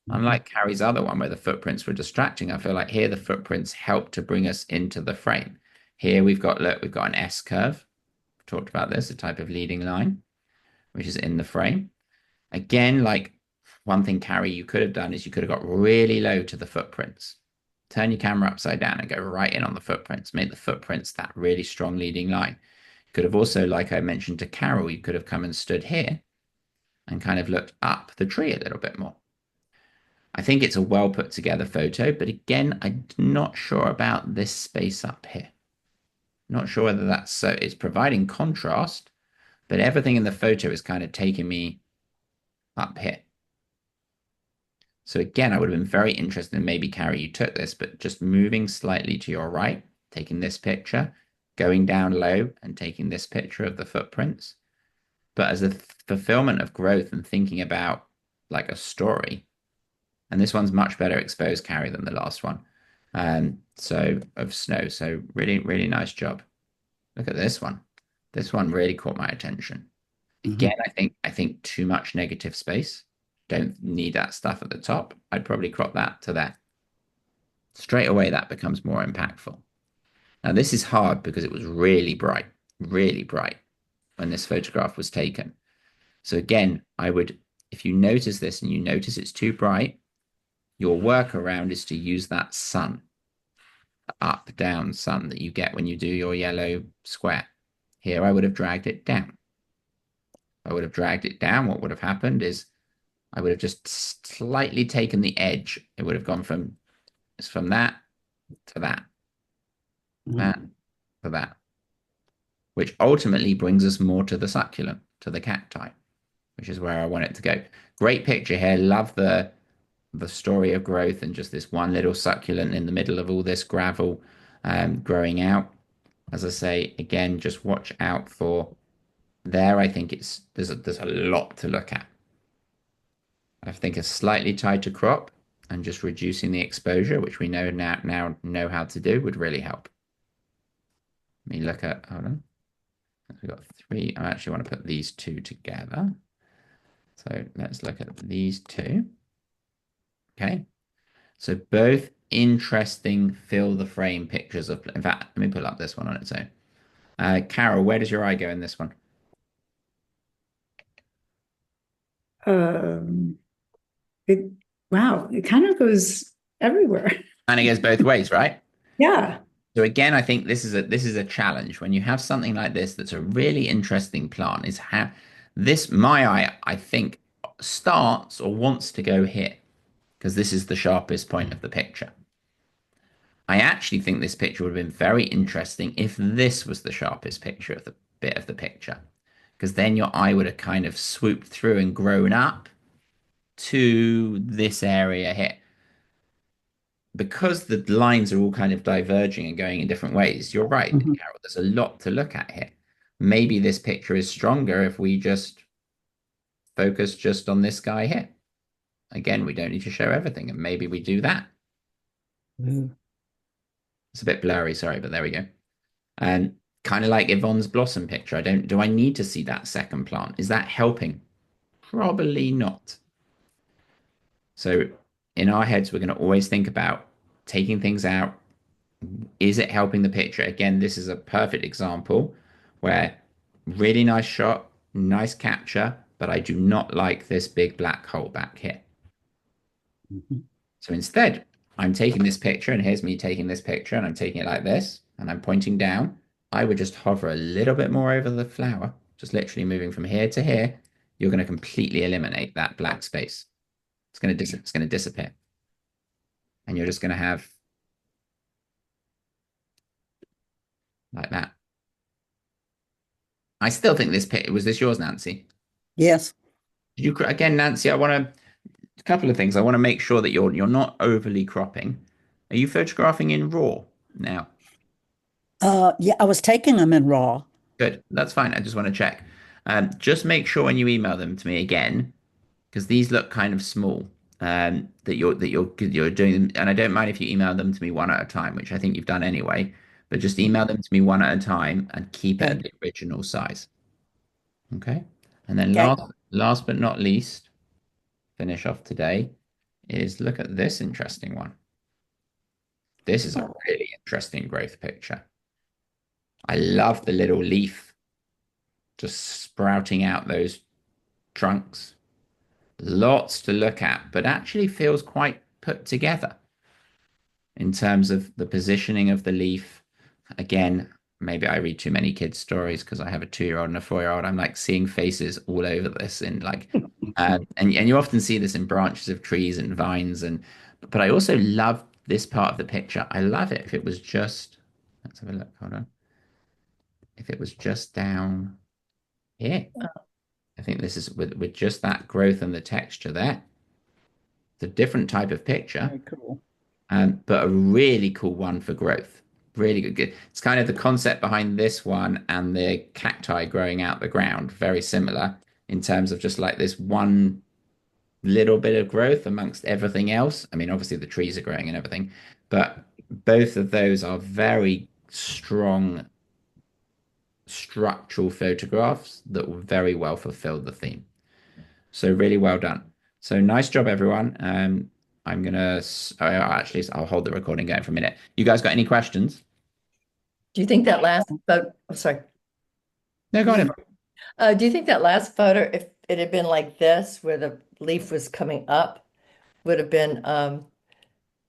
Unlike Carrie's other one where the footprints were distracting, I feel like here the footprints help to bring us into the frame. Here we've got an S curve. We've talked about this, a type of leading line, which is in the frame. Again, like one thing, Carrie, you could have done is you could have got really low to the footprints. Turn your camera upside down and go right in on the footprints. Make the footprints that really strong leading line. You could have also, like I mentioned to Carol, you could have come and stood here and kind of looked up the tree a little bit more. I think it's a well put together photo, but again, I'm not sure about this space up here. Not sure whether that's so. It's providing contrast, but everything in the photo is kind of taking me up here. So again, I would have been very interested in maybe, Carrie, you took this, but just moving slightly to your right, taking this picture, going down low and taking this picture of the footprints. But as a fulfillment of growth and thinking about like a story, and this one's much better exposed, Carrie, than the last one. So of snow. So really, really nice job. Look at this one. This one really caught my attention. Again, I think too much negative space. Don't need that stuff at the top. I'd probably crop that to there. Straight away, that becomes more impactful. Now, this is hard because it was really bright when this photograph was taken. So again, if you notice this and you notice it's too bright, your workaround is to use that sun, up, down sun that you get when you do your yellow square. Here, I would have dragged it down. If I would have dragged it down, what would have happened is I would have just slightly taken the edge. It would have gone from that to that, that Mhm. to that, which ultimately brings us more to the succulent, to the cacti, which is where I want it to go. Great picture here. Love the story of growth and just this one little succulent in the middle of all this gravel growing out. As I say, again, just watch out for there. I think there's a lot to look at. I think a slightly tighter crop and just reducing the exposure, which we now know how to do, would really help. Let me look at, hold on. We've got three. I actually want to put these two together. So let's look at these two. Okay. So both interesting fill the frame pictures of, in fact, let me pull up this one on its own. Carol, where does your eye go in this one? Um, it, wow, it kind of goes everywhere. And it goes both ways, right? Yeah. So again, I think this is a challenge when you have something like this that's a really interesting plant is how this my eye I think starts or wants to go here because this is the sharpest point of the picture. I actually think this picture would have been very interesting if this was the sharpest picture of the bit of the picture because then your eye would have kind of swooped through and grown up to this area here. Because the lines are all kind of diverging and going in different ways, you're right, Mhm. Carol. There's a lot to look at here. Maybe this picture is stronger if we just focus just on this guy here. Again, we don't need to show everything, and maybe we do that. Ooh. It's a bit blurry, sorry, but there we go. And kind of like Yvonne's blossom picture. Do I need to see that second plant? Is that helping? Probably not. So in our heads, we're going to always think about taking things out. Is it helping the picture? Again, this is a perfect example where really nice shot, nice capture, but I do not like this big black hole back here. Mhm. So instead, I'm taking this picture, and here's me taking this picture, and I'm taking it like this, and I'm pointing down. I would just hover a little bit more over the flower, just literally moving from here to here. You're going to completely eliminate that black space. It's going to disappear, and you're just going to have like that. I still think this picture was this yours, Nancy? Yes. Did you again, Nancy? I want to a couple of things. I want to make sure that you're not overly cropping. Are you photographing in RAW now? Yeah, I was taking them in raw. Good. That's fine. I just want to check. Just make sure when you email them to me again, because these look kind of small. That you're doing them, and I don't mind if you email them to me one at a time, which I think you've done anyway. But just email them to me one at a time and keep it at Okay. the original size. Okay. And then Okay. last but not least, finish off today is look at this interesting one. This is a Oh, really interesting growth picture. I love the little leaf just sprouting out those trunks. Lots to look at, but actually feels quite put together in terms of the positioning of the leaf. Again, maybe I read too many kids' stories because I have a 2-year-old and a 4-year-old. I'm like seeing faces all over this in like, and you often see this in branches of trees and vines, but I also love this part of the picture. I love it if it was just, let's have a look. Hold on. If it was just down here, I think this is with just that growth and the texture there. It's a different type of picture, very cool. but a really cool one for growth. Really good. It's kind of the concept behind this one and the cacti growing out the ground, very similar in terms of just like this one little bit of growth amongst everything else. I mean, obviously the trees are growing and everything, but both of those are very strong structural photographs that will very well fulfill the theme. So really well done. So nice job, everyone. I'm gonna actually I'll hold the recording going for a minute. You guys got any questions? Do you think that last photo, oh, sorry. No, go on. Do you think that last photo, if it had been like this, where the leaf was coming up, would have been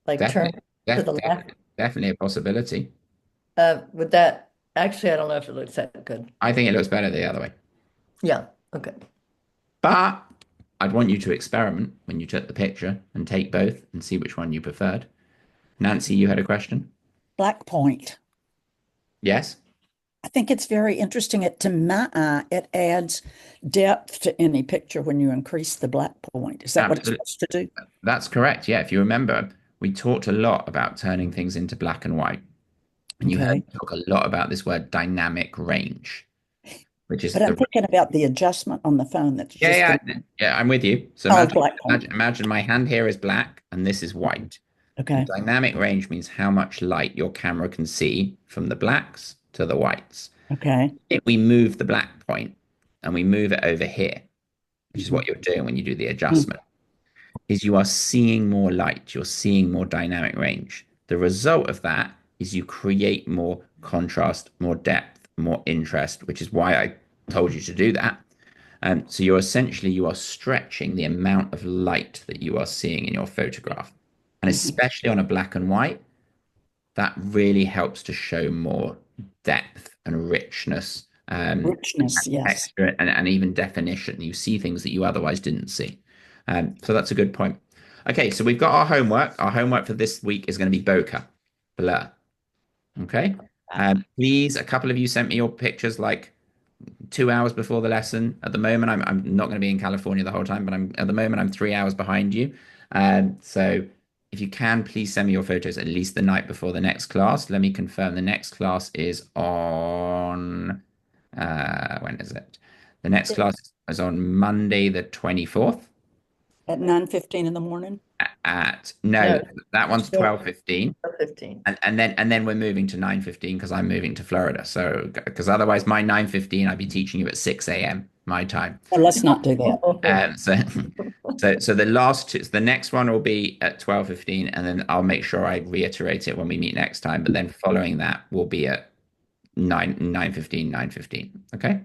like turned Definitely, to the left? definitely a possibility. Would that actually, I don't know if it looks that good. I think it looks better the other way. Yeah, okay. But I'd want you to experiment when you took the picture and take both and see which one you preferred. Nancy, you had a question? Black point. Yes? I think it's very interesting. To my eye, it adds depth to any picture when you increase the black point. Is that what it's Absolutely. supposed to do? That's correct. Yeah. If you remember, we talked a lot about turning things into black and white. And you heard Okay. me talk a lot about this word dynamic range, which is But I'm thinking about the adjustment on the phone that's yeah, just going yeah, yeah, I'm with you. So oh, black point. imagine my hand here is black and this is white. And Okay. dynamic range means how much light your camera can see from the blacks to the whites. Okay. If we move the black point and we move it over here, which is Mhm. what you're doing when you do the Mm. adjustment, is you are seeing more light, you're seeing more dynamic range. The result of that is you create more contrast, more depth, more interest, which is why I told you to do that. So you are stretching the amount of light that you are seeing in your photograph. And Mhm. especially on a black and white, that really helps to show more depth and richness, Richness, yes. texture, and even definition. You see things that you otherwise didn't see. So that's a good point. Okay, so we've got our homework. Our homework for this week is going to be bokeh, blur. Okay. Please, a couple of you sent me your pictures like 2 hours before the lesson. At the moment, I'm not going to be in California the whole time, but at the moment I'm 3 hours behind you. So if you can, please send me your photos at least the night before the next class. Let me confirm the next class is on when is it? The next class is on Monday the 24th At 9:15 in the morning. at no, No, that one's still 12:15. 15. And then we're moving to 9:15 because I'm moving to Florida. So because otherwise my 9:15 I'd be teaching you at 6 a.m. my time. Oh, let's not do that. So so the last two, the next one will be at 12:15, and then I'll make sure I reiterate it when we meet next time. But then following that will be at 9:15, 9:15. Okay.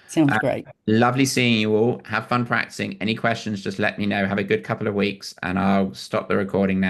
Sounds great. Lovely seeing you all. Have fun practicing. Any questions, just let me know. Have a good couple of weeks, and I'll stop the recording now.